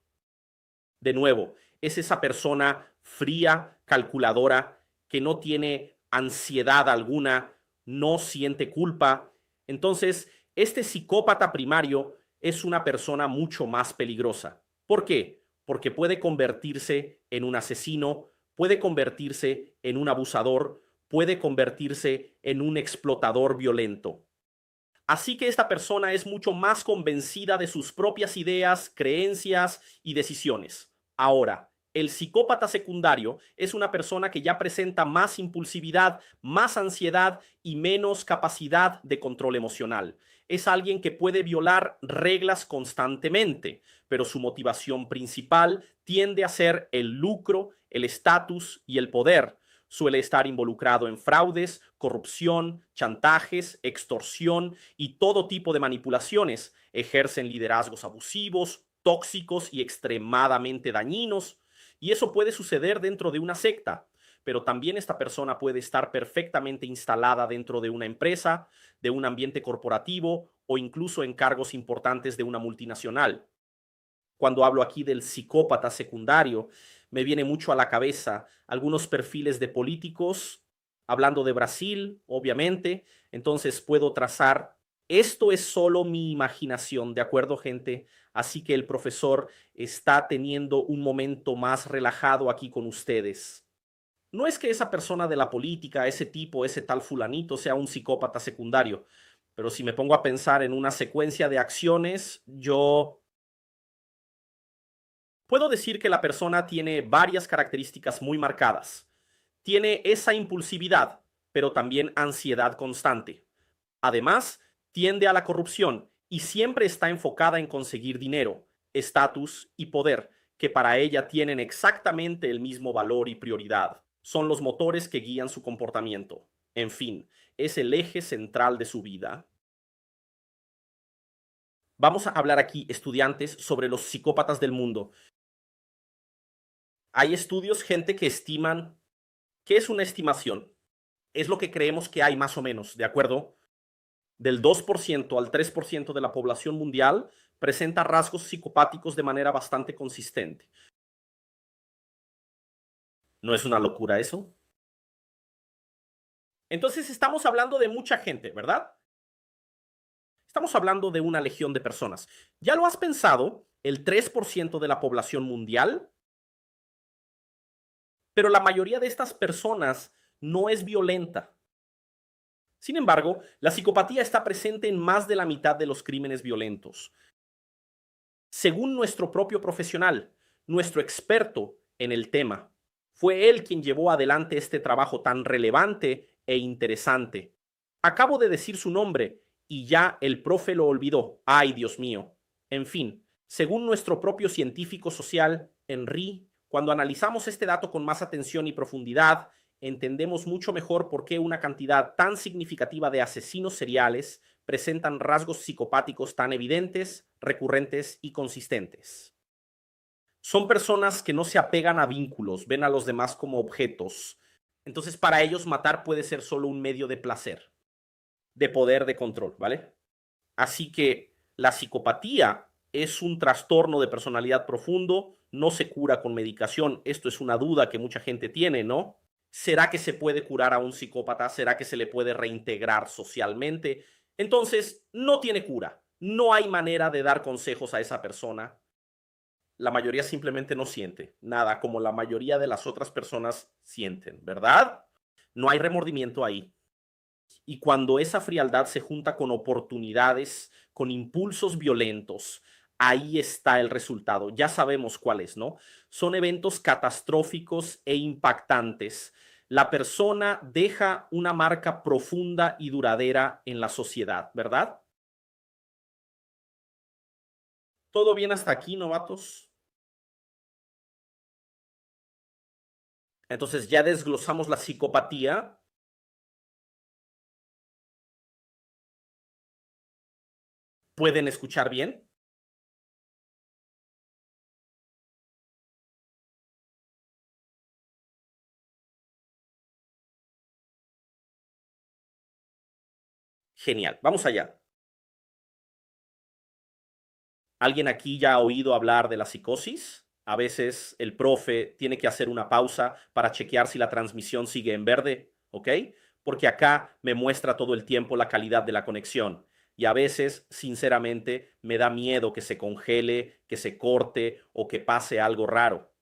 De nuevo, es esa persona fría, calculadora, que no tiene ansiedad alguna, no siente culpa. Entonces, este psicópata primario es una persona mucho más peligrosa. ¿Por qué? Porque puede convertirse en un asesino, puede convertirse en un abusador, puede convertirse en un explotador violento. Así que esta persona es mucho más convencida de sus propias ideas, creencias y decisiones. Ahora, el psicópata secundario es una persona que ya presenta más impulsividad, más ansiedad y menos capacidad de control emocional. Es alguien que puede violar reglas constantemente, pero su motivación principal tiende a ser el lucro, el estatus y el poder. Suele estar involucrado en fraudes, corrupción, chantajes, extorsión y todo tipo de manipulaciones. Ejercen liderazgos abusivos, tóxicos y extremadamente dañinos. Y eso puede suceder dentro de una secta, pero también esta persona puede estar perfectamente instalada dentro de una empresa, de un ambiente corporativo o incluso en cargos importantes de una multinacional. Cuando hablo aquí del psicópata secundario, me viene mucho a la cabeza algunos perfiles de políticos, hablando de Brasil, obviamente. Entonces puedo trazar, esto es solo mi imaginación, ¿de acuerdo, gente? Así que el profesor está teniendo un momento más relajado aquí con ustedes. No es que esa persona de la política, ese tipo, ese tal fulanito, sea un psicópata secundario, pero si me pongo a pensar en una secuencia de acciones, yo puedo decir que la persona tiene varias características muy marcadas. Tiene esa impulsividad, pero también ansiedad constante. Además, tiende a la corrupción y siempre está enfocada en conseguir dinero, estatus y poder, que para ella tienen exactamente el mismo valor y prioridad. Son los motores que guían su comportamiento. En fin, es el eje central de su vida. Vamos a hablar aquí, estudiantes, sobre los psicópatas del mundo. Hay estudios, gente que estiman. ¿Qué es una estimación? Es lo que creemos que hay más o menos, ¿de acuerdo? Del 2% al 3% de la población mundial presenta rasgos psicopáticos de manera bastante consistente. ¿No es una locura eso? Entonces estamos hablando de mucha gente, ¿verdad? Estamos hablando de una legión de personas. ¿Ya lo has pensado? El 3% de la población mundial. Pero la mayoría de estas personas no es violenta. Sin embargo, la psicopatía está presente en más de la mitad de los crímenes violentos. Según nuestro propio profesional, nuestro experto en el tema, fue él quien llevó adelante este trabajo tan relevante e interesante. Acabo de decir su nombre y ya el profe lo olvidó. ¡Ay, Dios mío! En fin, según nuestro propio científico social, Henry, cuando analizamos este dato con más atención y profundidad, entendemos mucho mejor por qué una cantidad tan significativa de asesinos seriales presentan rasgos psicopáticos tan evidentes, recurrentes y consistentes. Son personas que no se apegan a vínculos, ven a los demás como objetos. Entonces, para ellos matar puede ser solo un medio de placer, de poder, de control, ¿vale? Así que la psicopatía es un trastorno de personalidad profundo, no se cura con medicación. Esto es una duda que mucha gente tiene, ¿no? ¿Será que se puede curar a un psicópata? ¿Será que se le puede reintegrar socialmente? Entonces, no tiene cura. No hay manera de dar consejos a esa persona. La mayoría simplemente no siente nada, como la mayoría de las otras personas sienten, ¿verdad? No hay remordimiento ahí. Y cuando esa frialdad se junta con oportunidades, con impulsos violentos, ahí está el resultado. Ya sabemos cuál es, ¿no? Son eventos catastróficos e impactantes. La persona deja una marca profunda y duradera en la sociedad, ¿verdad? ¿Todo bien hasta aquí, novatos? Entonces ya desglosamos la psicopatía. ¿Pueden escuchar bien? Genial. Vamos allá. ¿Alguien aquí ya ha oído hablar de la psicosis? A veces el profe tiene que hacer una pausa para chequear si la transmisión sigue en verde, ¿ok? Porque acá me muestra todo el tiempo la calidad de la conexión. Y a veces, sinceramente, me da miedo que se congele, que se corte o que pase algo raro.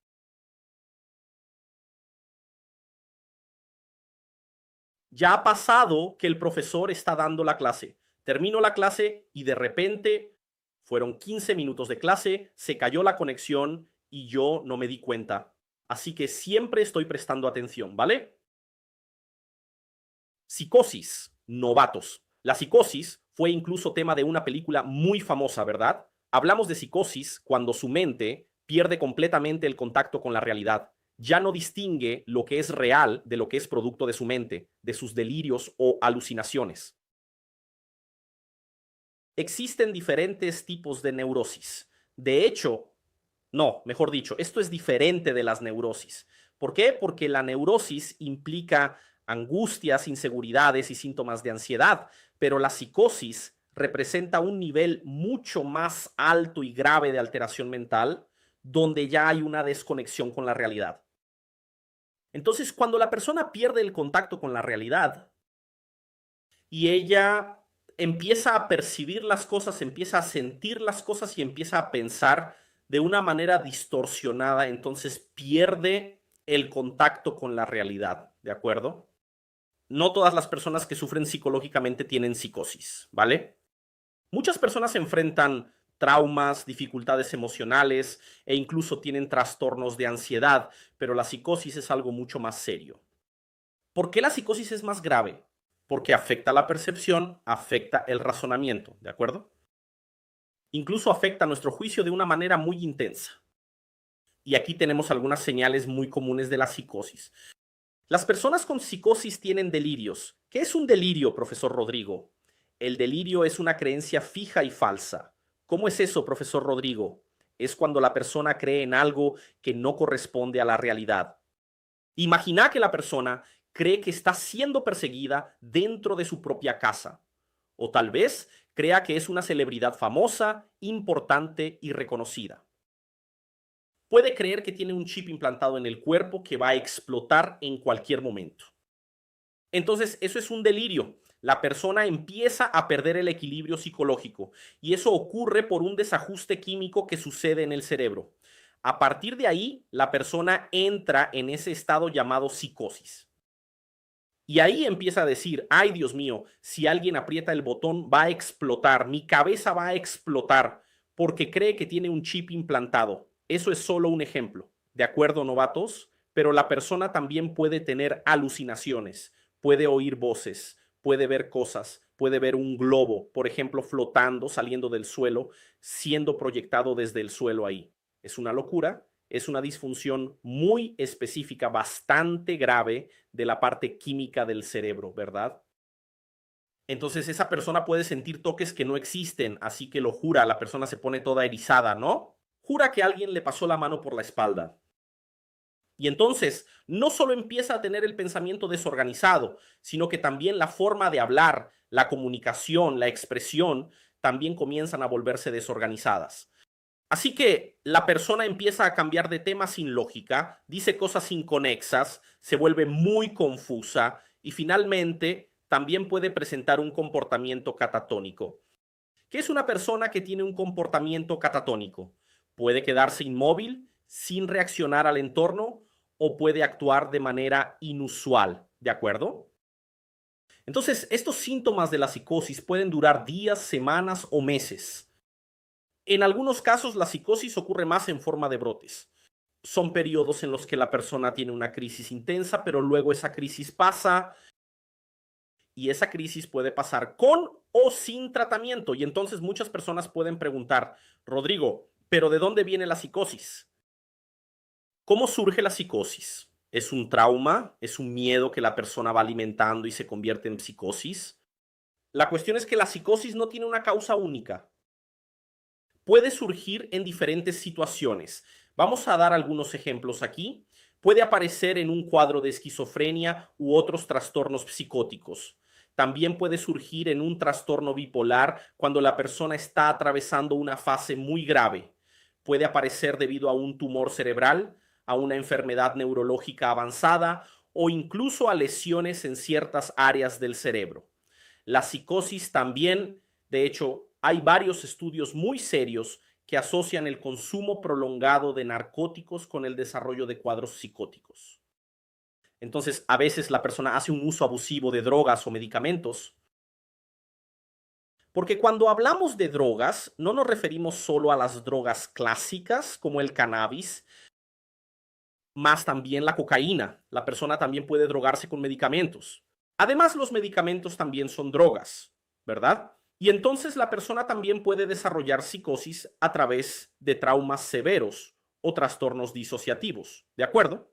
Ya ha pasado que el profesor está dando la clase. Termino la clase y de repente fueron 15 minutos de clase, se cayó la conexión y yo no me di cuenta. Así que siempre estoy prestando atención, ¿vale? Psicosis, novatos. La psicosis fue incluso tema de una película muy famosa, ¿verdad? Hablamos de psicosis cuando su mente pierde completamente el contacto con la realidad. Ya no distingue lo que es real de lo que es producto de su mente, de sus delirios o alucinaciones. Existen diferentes tipos de neurosis. De hecho, no, mejor dicho, esto es diferente de las neurosis. ¿Por qué? Porque la neurosis implica angustias, inseguridades y síntomas de ansiedad, pero la psicosis representa un nivel mucho más alto y grave de alteración mental, donde ya hay una desconexión con la realidad. Entonces, cuando la persona pierde el contacto con la realidad y ella empieza a percibir las cosas, empieza a sentir las cosas y empieza a pensar de una manera distorsionada, entonces pierde el contacto con la realidad, ¿de acuerdo? No todas las personas que sufren psicológicamente tienen psicosis, ¿vale? Muchas personas enfrentan traumas, dificultades emocionales e incluso tienen trastornos de ansiedad, pero la psicosis es algo mucho más serio. ¿Por qué la psicosis es más grave? Porque afecta la percepción, afecta el razonamiento, ¿de acuerdo? Incluso afecta nuestro juicio de una manera muy intensa. Y aquí tenemos algunas señales muy comunes de la psicosis. Las personas con psicosis tienen delirios. ¿Qué es un delirio, profesor Rodrigo? El delirio es una creencia fija y falsa. ¿Cómo es eso, profesor Rodrigo? Es cuando la persona cree en algo que no corresponde a la realidad. Imagina que la persona cree que está siendo perseguida dentro de su propia casa. O tal vez crea que es una celebridad famosa, importante y reconocida. Puede creer que tiene un chip implantado en el cuerpo que va a explotar en cualquier momento. Entonces, eso es un delirio. La persona empieza a perder el equilibrio psicológico y eso ocurre por un desajuste químico que sucede en el cerebro. A partir de ahí, la persona entra en ese estado llamado psicosis. Y ahí empieza a decir, ay Dios mío, si alguien aprieta el botón va a explotar, mi cabeza va a explotar, porque cree que tiene un chip implantado. Eso es solo un ejemplo, ¿de acuerdo, novatos? Pero la persona también puede tener alucinaciones, puede oír voces, puede ver cosas, puede ver un globo, por ejemplo, flotando, saliendo del suelo, siendo proyectado desde el suelo ahí. Es una locura, es una disfunción muy específica, bastante grave de la parte química del cerebro, ¿verdad? Entonces esa persona puede sentir toques que no existen, así que lo jura, la persona se pone toda erizada, ¿no? Jura que alguien le pasó la mano por la espalda. Y entonces no solo empieza a tener el pensamiento desorganizado, sino que también la forma de hablar, la comunicación, la expresión, también comienzan a volverse desorganizadas. Así que la persona empieza a cambiar de tema sin lógica, dice cosas inconexas, se vuelve muy confusa y finalmente también puede presentar un comportamiento catatónico. ¿Qué es una persona que tiene un comportamiento catatónico? Puede quedarse inmóvil, sin reaccionar al entorno o puede actuar de manera inusual, ¿de acuerdo? Entonces, estos síntomas de la psicosis pueden durar días, semanas o meses. En algunos casos, la psicosis ocurre más en forma de brotes. Son periodos en los que la persona tiene una crisis intensa, pero luego esa crisis pasa y esa crisis puede pasar con o sin tratamiento. Y entonces muchas personas pueden preguntar, Rodrigo, ¿pero de dónde viene la psicosis? ¿Cómo surge la psicosis? ¿Es un trauma? ¿Es un miedo que la persona va alimentando y se convierte en psicosis? La cuestión es que la psicosis no tiene una causa única. Puede surgir en diferentes situaciones. Vamos a dar algunos ejemplos aquí. Puede aparecer en un cuadro de esquizofrenia u otros trastornos psicóticos. También puede surgir en un trastorno bipolar cuando la persona está atravesando una fase muy grave. Puede aparecer debido a un tumor cerebral, a una enfermedad neurológica avanzada o incluso a lesiones en ciertas áreas del cerebro. La psicosis también, de hecho, hay varios estudios muy serios que asocian el consumo prolongado de narcóticos con el desarrollo de cuadros psicóticos. Entonces, a veces la persona hace un uso abusivo de drogas o medicamentos, porque cuando hablamos de drogas, no nos referimos solo a las drogas clásicas como el cannabis, más también la cocaína. La persona también puede drogarse con medicamentos. Además, los medicamentos también son drogas, ¿verdad? Y entonces la persona también puede desarrollar psicosis a través de traumas severos o trastornos disociativos, ¿de acuerdo?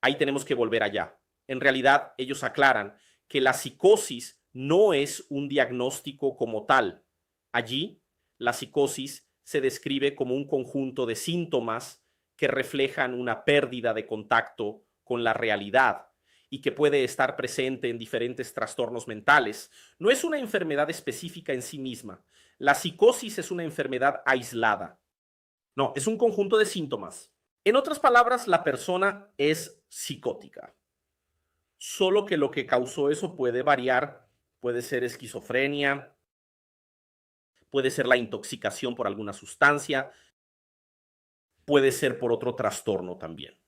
Ahí tenemos que volver allá. En realidad, ellos aclaran que la psicosis no es un diagnóstico como tal. Allí, la psicosis se describe como un conjunto de síntomas que reflejan una pérdida de contacto con la realidad y que puede estar presente en diferentes trastornos mentales. No es una enfermedad específica en sí misma. La psicosis es una enfermedad aislada. No, es un conjunto de síntomas. En otras palabras, la persona es psicótica. Solo que lo que causó eso puede variar. Puede ser esquizofrenia, puede ser la intoxicación por alguna sustancia, puede ser por otro trastorno también.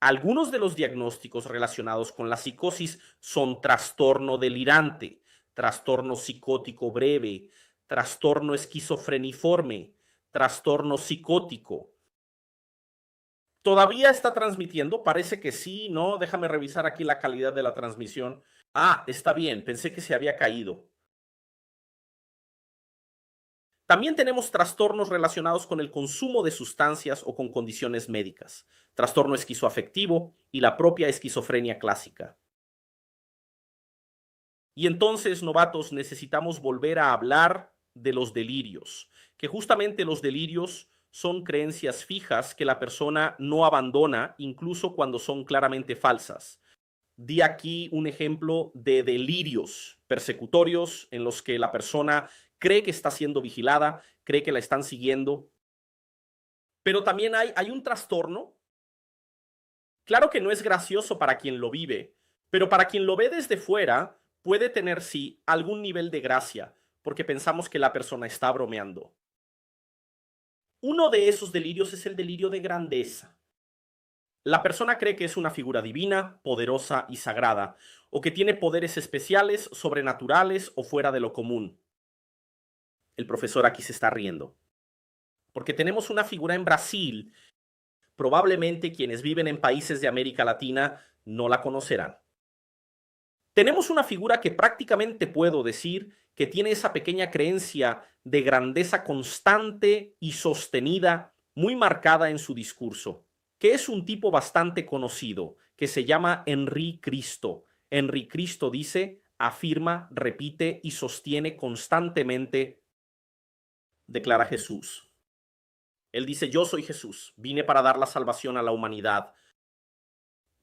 Algunos de los diagnósticos relacionados con la psicosis son trastorno delirante, trastorno psicótico breve, trastorno esquizofreniforme, trastorno psicótico. ¿Todavía está transmitiendo? Parece que sí, ¿no? Déjame revisar aquí la calidad de la transmisión. Ah, está bien, pensé que se había caído. También tenemos trastornos relacionados con el consumo de sustancias o con condiciones médicas, trastorno esquizoafectivo y la propia esquizofrenia clásica. Y entonces, novatos, necesitamos volver a hablar de los delirios, que justamente los delirios son creencias fijas que la persona no abandona, incluso cuando son claramente falsas. Di aquí un ejemplo de delirios persecutorios en los que la persona cree que está siendo vigilada, cree que la están siguiendo, pero también hay un trastorno. Claro que no es gracioso para quien lo vive, pero para quien lo ve desde fuera puede tener sí algún nivel de gracia, porque pensamos que la persona está bromeando. Uno de esos delirios es el delirio de grandeza. La persona cree que es una figura divina, poderosa y sagrada, o que tiene poderes especiales, sobrenaturales o fuera de lo común. El profesor aquí se está riendo, porque tenemos una figura en Brasil. Probablemente quienes viven en países de América Latina no la conocerán. Tenemos una figura que prácticamente puedo decir que tiene esa pequeña creencia de grandeza constante y sostenida, muy marcada en su discurso, que es un tipo bastante conocido, que se llama Henri Cristo. Henri Cristo dice, afirma, repite y sostiene constantemente, declara Jesús. Él dice, yo soy Jesús, vine para dar la salvación a la humanidad.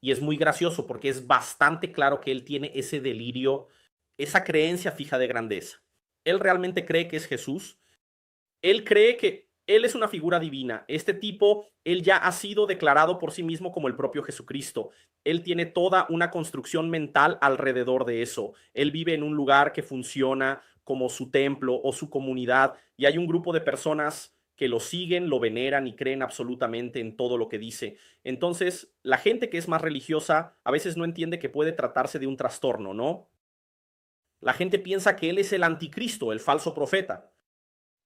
Y es muy gracioso porque es bastante claro que él tiene ese delirio, esa creencia fija de grandeza. Él realmente cree que es Jesús. Él cree que él es una figura divina. Este tipo, él ya ha sido declarado por sí mismo como el propio Jesucristo. Él tiene toda una construcción mental alrededor de eso. Él vive en un lugar que funciona como su templo o su comunidad y hay un grupo de personas que lo siguen, lo veneran y creen absolutamente en todo lo que dice. Entonces, la gente que es más religiosa a veces no entiende que puede tratarse de un trastorno, ¿no? La gente piensa que él es el anticristo, el falso profeta.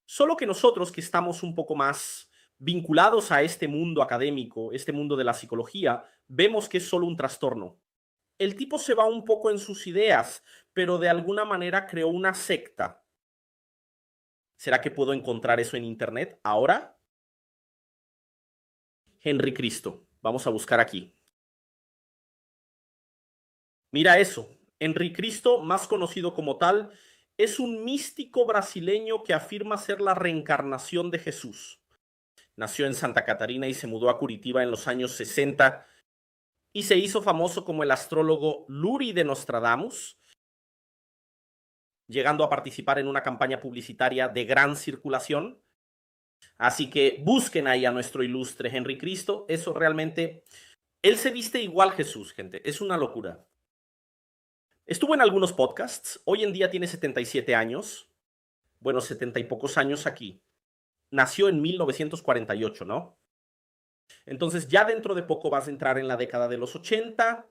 Solo que nosotros que estamos un poco más vinculados a este mundo académico, este mundo de la psicología, vemos que es solo un trastorno. El tipo se va un poco en sus ideas, pero de alguna manera creó una secta. ¿Será que puedo encontrar eso en internet ahora? Henry Cristo. Vamos a buscar aquí. Mira eso. Henry Cristo, más conocido como tal, es un místico brasileño que afirma ser la reencarnación de Jesús. Nació en Santa Catarina y se mudó a Curitiba en los años 60 y se hizo famoso como el astrólogo Luri de Nostradamus, llegando a participar en una campaña publicitaria de gran circulación. Así que busquen ahí a nuestro ilustre Henry Cristo. Eso realmente, él se viste igual Jesús, gente. Es una locura. Estuvo en algunos podcasts. Hoy en día tiene 77 años. Bueno, 70 y pocos años aquí. Nació en 1948, ¿no? Entonces ya dentro de poco vas a entrar en la década de los 80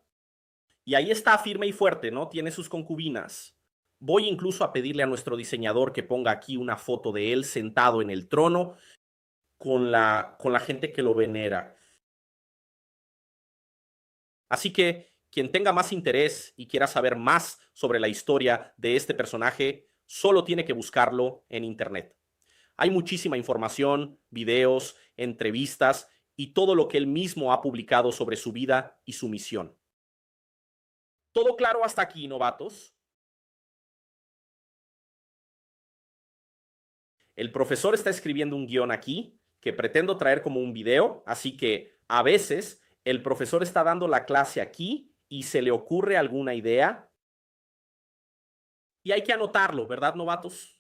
y ahí está firme y fuerte, ¿no? Tiene sus concubinas. Voy incluso a pedirle a nuestro diseñador que ponga aquí una foto de él sentado en el trono con la gente que lo venera. Así que quien tenga más interés y quiera saber más sobre la historia de este personaje, solo tiene que buscarlo en internet. Hay muchísima información, videos, entrevistas y todo lo que él mismo ha publicado sobre su vida y su misión. ¿Todo claro hasta aquí, novatos? El profesor está escribiendo un guión aquí que pretendo traer como un video, así que a veces el profesor está dando la clase aquí y se le ocurre alguna idea y hay que anotarlo, ¿verdad, novatos?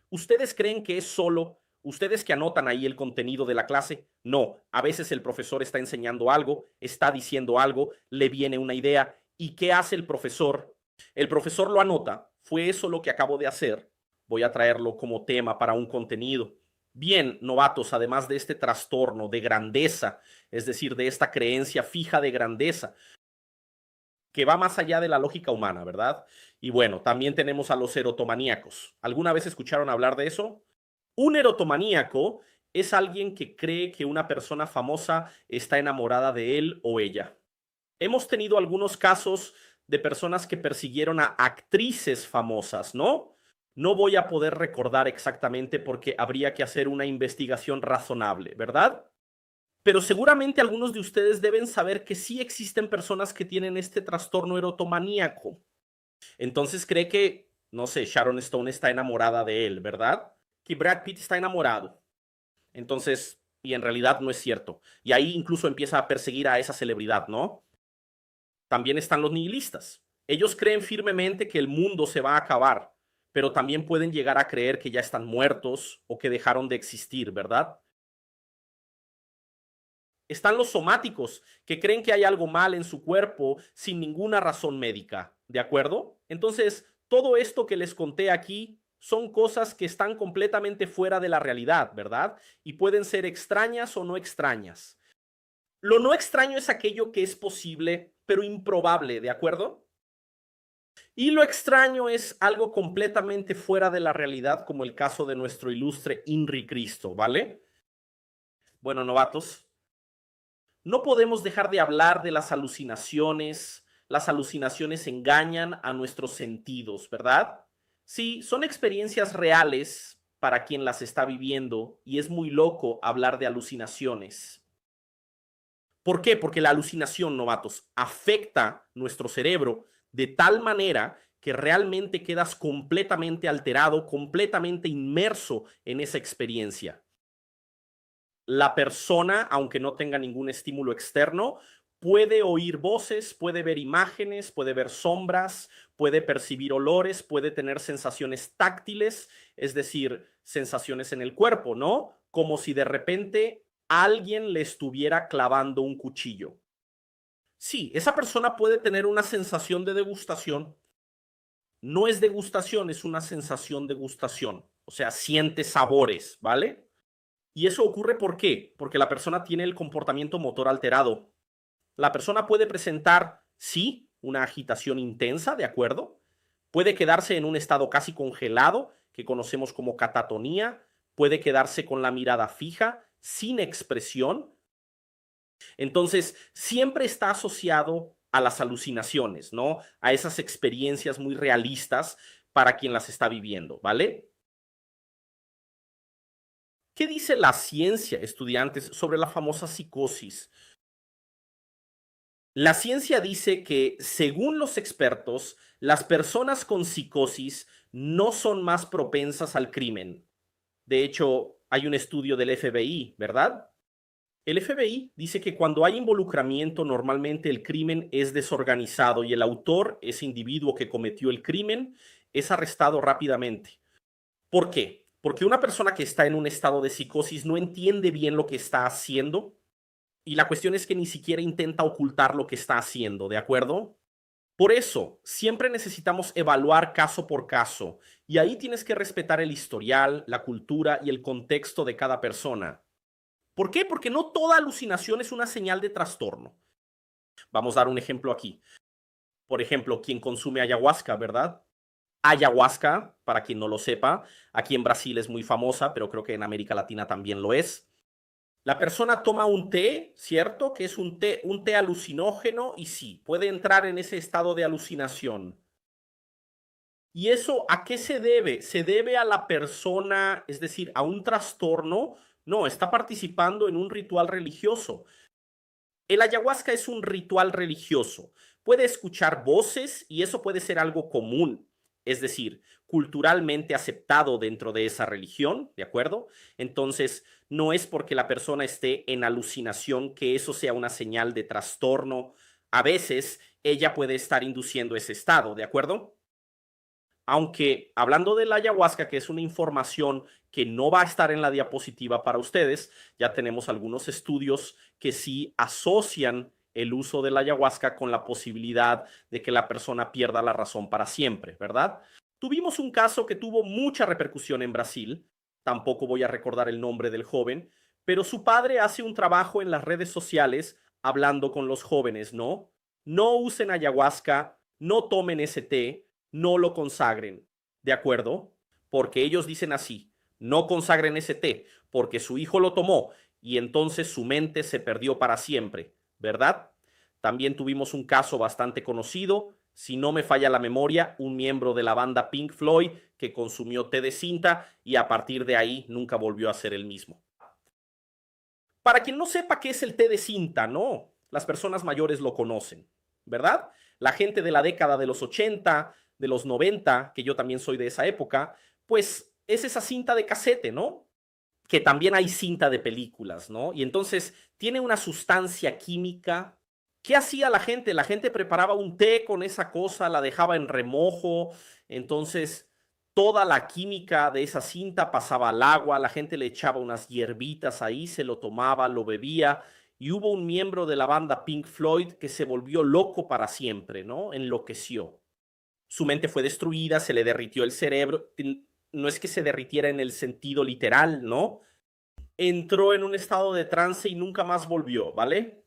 ¿Ustedes creen que es solo ustedes que anotan ahí el contenido de la clase? No, a veces el profesor está enseñando algo, está diciendo algo, le viene una idea. ¿Y qué hace el profesor? El profesor lo anota. ¿Fue eso lo que acabo de hacer? Voy a traerlo como tema para un contenido. Bien, novatos, además de este trastorno de grandeza, es decir, de esta creencia fija de grandeza, que va más allá de la lógica humana, ¿verdad? Y bueno, también tenemos a los erotomaníacos. ¿Alguna vez escucharon hablar de eso? Un erotomaníaco es alguien que cree que una persona famosa está enamorada de él o ella. Hemos tenido algunos casos de personas que persiguieron a actrices famosas, ¿no? No voy a poder recordar exactamente porque habría que hacer una investigación razonable, ¿verdad? Pero seguramente algunos de ustedes deben saber que sí existen personas que tienen este trastorno erotomaníaco. Entonces cree que, no sé, Sharon Stone está enamorada de él, ¿verdad? Que Brad Pitt está enamorado. Entonces, y en realidad no es cierto. Y ahí incluso empieza a perseguir a esa celebridad, ¿no? También están los nihilistas. Ellos creen firmemente que el mundo se va a acabar, pero también pueden llegar a creer que ya están muertos o que dejaron de existir, ¿verdad? Están los somáticos, que creen que hay algo mal en su cuerpo sin ninguna razón médica, ¿de acuerdo? Entonces, todo esto que les conté aquí son cosas que están completamente fuera de la realidad, ¿verdad? Y pueden ser extrañas o no extrañas. Lo no extraño es aquello que es posible, pero improbable, ¿de acuerdo? Y lo extraño es algo completamente fuera de la realidad, como el caso de nuestro ilustre Inri Cristo, ¿vale? Bueno, novatos, no podemos dejar de hablar de las alucinaciones. Las alucinaciones engañan a nuestros sentidos, ¿verdad? Sí, son experiencias reales para quien las está viviendo y es muy loco hablar de alucinaciones. ¿Por qué? Porque la alucinación, novatos, afecta nuestro cerebro de tal manera que realmente quedas completamente alterado, completamente inmerso en esa experiencia. La persona, aunque no tenga ningún estímulo externo, puede oír voces, puede ver imágenes, puede ver sombras, puede percibir olores, puede tener sensaciones táctiles, es decir, sensaciones en el cuerpo, ¿no? Como si de repente alguien le estuviera clavando un cuchillo. Sí, esa persona puede tener una sensación de degustación. No es degustación, es una sensación de gustación. O sea, siente sabores, ¿vale? Y eso ocurre ¿por qué? Porque la persona tiene el comportamiento motor alterado. La persona puede presentar, sí, una agitación intensa, ¿de acuerdo? Puede quedarse en un estado casi congelado, que conocemos como catatonía. Puede quedarse con la mirada fija, sin expresión. Entonces, siempre está asociado a las alucinaciones, ¿no? A esas experiencias muy realistas para quien las está viviendo, ¿vale? ¿Qué dice la ciencia, estudiantes, sobre la famosa psicosis? La ciencia dice que, según los expertos, las personas con psicosis no son más propensas al crimen. De hecho, hay un estudio del FBI, ¿verdad? El FBI dice que cuando hay involucramiento, normalmente el crimen es desorganizado y el autor, ese individuo que cometió el crimen, es arrestado rápidamente. ¿Por qué? Porque una persona que está en un estado de psicosis no entiende bien lo que está haciendo y la cuestión es que ni siquiera intenta ocultar lo que está haciendo, ¿de acuerdo? Por eso, siempre necesitamos evaluar caso por caso y ahí tienes que respetar el historial, la cultura y el contexto de cada persona. ¿Por qué? Porque no toda alucinación es una señal de trastorno. Vamos a dar un ejemplo aquí. Por ejemplo, quien consume ayahuasca, ¿verdad? Ayahuasca, para quien no lo sepa, aquí en Brasil es muy famosa, pero creo que en América Latina también lo es. La persona toma un té, ¿cierto? Que es un té alucinógeno y sí, puede entrar en ese estado de alucinación. ¿Y eso a qué se debe? ¿Se debe a la persona, es decir, a un trastorno? No, está participando en un ritual religioso. El ayahuasca es un ritual religioso. Puede escuchar voces y eso puede ser algo común, es decir, culturalmente aceptado dentro de esa religión, ¿de acuerdo? Entonces, no es porque la persona esté en alucinación que eso sea una señal de trastorno. A veces ella puede estar induciendo ese estado, ¿de acuerdo? Aunque hablando de la ayahuasca, que es una información que no va a estar en la diapositiva para ustedes, ya tenemos algunos estudios que sí asocian el uso de la ayahuasca con la posibilidad de que la persona pierda la razón para siempre, ¿verdad? Tuvimos un caso que tuvo mucha repercusión en Brasil, tampoco voy a recordar el nombre del joven, pero su padre hace un trabajo en las redes sociales hablando con los jóvenes, ¿no? No usen ayahuasca, no tomen ese té, no lo consagren, ¿de acuerdo? Porque ellos dicen así, No consagren ese té, porque su hijo lo tomó y entonces su mente se perdió para siempre, ¿verdad? También tuvimos un caso bastante conocido, si no me falla la memoria, un miembro de la banda Pink Floyd que consumió té de cinta y a partir de ahí nunca volvió a ser el mismo. Para quien no sepa qué es el té de cinta, no, las personas mayores lo conocen, ¿verdad? La gente de la década de los 80, de los 90, que yo también soy de esa época, pues es esa cinta de casete, ¿no? Que también hay cinta de películas, ¿no? Y entonces tiene una sustancia química. ¿Qué hacía la gente? La gente preparaba un té con esa cosa, la dejaba en remojo, entonces toda la química de esa cinta pasaba al agua, la gente le echaba unas hierbitas ahí, se lo tomaba, lo bebía, y hubo un miembro de la banda Pink Floyd que se volvió loco para siempre, ¿no? Enloqueció. Su mente fue destruida, se le derritió el cerebro. No es que se derritiera en el sentido literal, ¿no? Entró en un estado de trance y nunca más volvió, ¿vale?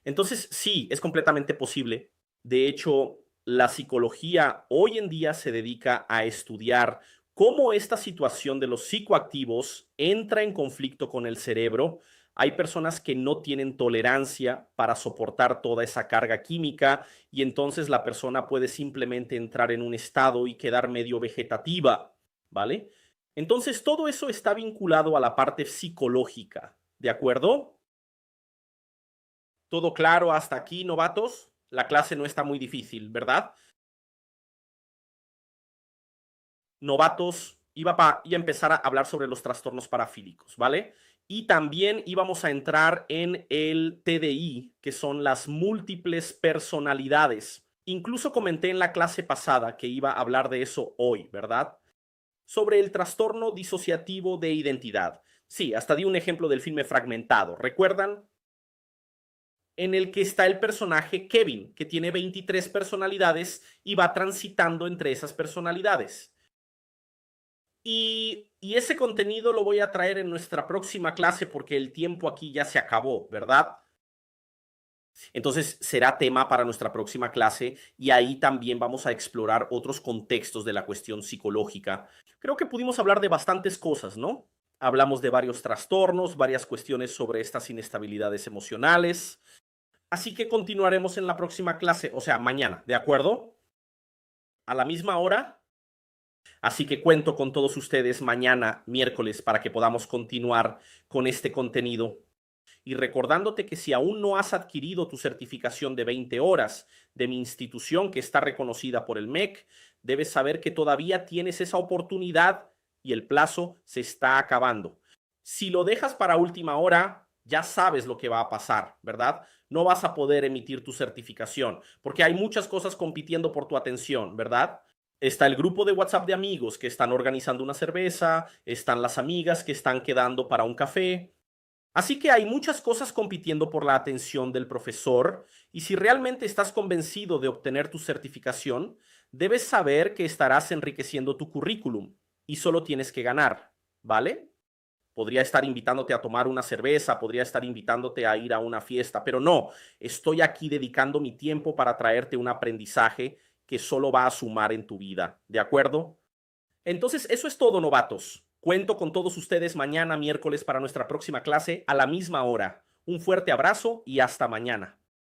Entonces, sí, es completamente posible. De hecho, la psicología hoy en día se dedica a estudiar cómo esta situación de los psicoactivos entra en conflicto con el cerebro. Hay personas que no tienen tolerancia para soportar toda esa carga química y entonces la persona puede simplemente entrar en un estado y quedar medio vegetativa, ¿vale? Entonces, todo eso está vinculado a la parte psicológica, ¿de acuerdo? ¿Todo claro hasta aquí, novatos? La clase no está muy difícil, ¿verdad? Novatos, iba a empezar a hablar sobre los trastornos parafílicos, ¿vale? Y también íbamos a entrar en el TDI, que son las múltiples personalidades. Incluso comenté en la clase pasada que iba a hablar de eso hoy, ¿verdad? Sobre el trastorno disociativo de identidad. Sí, hasta di un ejemplo del filme Fragmentado. ¿Recuerdan? En el que está el personaje Kevin, que tiene 23 personalidades y va transitando entre esas personalidades. Y ese contenido lo voy a traer en nuestra próxima clase porque el tiempo aquí ya se acabó, ¿verdad? Entonces será tema para nuestra próxima clase y ahí también vamos a explorar otros contextos de la cuestión psicológica. Creo que pudimos hablar de bastantes cosas, ¿no? Hablamos de varios trastornos, varias cuestiones sobre estas inestabilidades emocionales. Así que continuaremos en la próxima clase, o sea, mañana, ¿de acuerdo? A la misma hora. Así que cuento con todos ustedes mañana, miércoles, para que podamos continuar con este contenido. Y recordándote que si aún no has adquirido tu certificación de 20 horas de mi institución que está reconocida por el MEC, debes saber que todavía tienes esa oportunidad y el plazo se está acabando. Si lo dejas para última hora, ya sabes lo que va a pasar, ¿verdad? No vas a poder emitir tu certificación porque hay muchas cosas compitiendo por tu atención, ¿verdad? Está el grupo de WhatsApp de amigos que están organizando una cerveza, están las amigas que están quedando para un café. Así que hay muchas cosas compitiendo por la atención del profesor y si realmente estás convencido de obtener tu certificación, debes saber que estarás enriqueciendo tu currículum y solo tienes que ganar, ¿vale? Podría estar invitándote a tomar una cerveza, podría estar invitándote a ir a una fiesta, pero no, estoy aquí dedicando mi tiempo para traerte un aprendizaje que solo va a sumar en tu vida, ¿de acuerdo? Entonces, eso es todo, novatos. Cuento con todos ustedes mañana, miércoles, para nuestra próxima clase a la misma hora. Un fuerte abrazo y hasta mañana.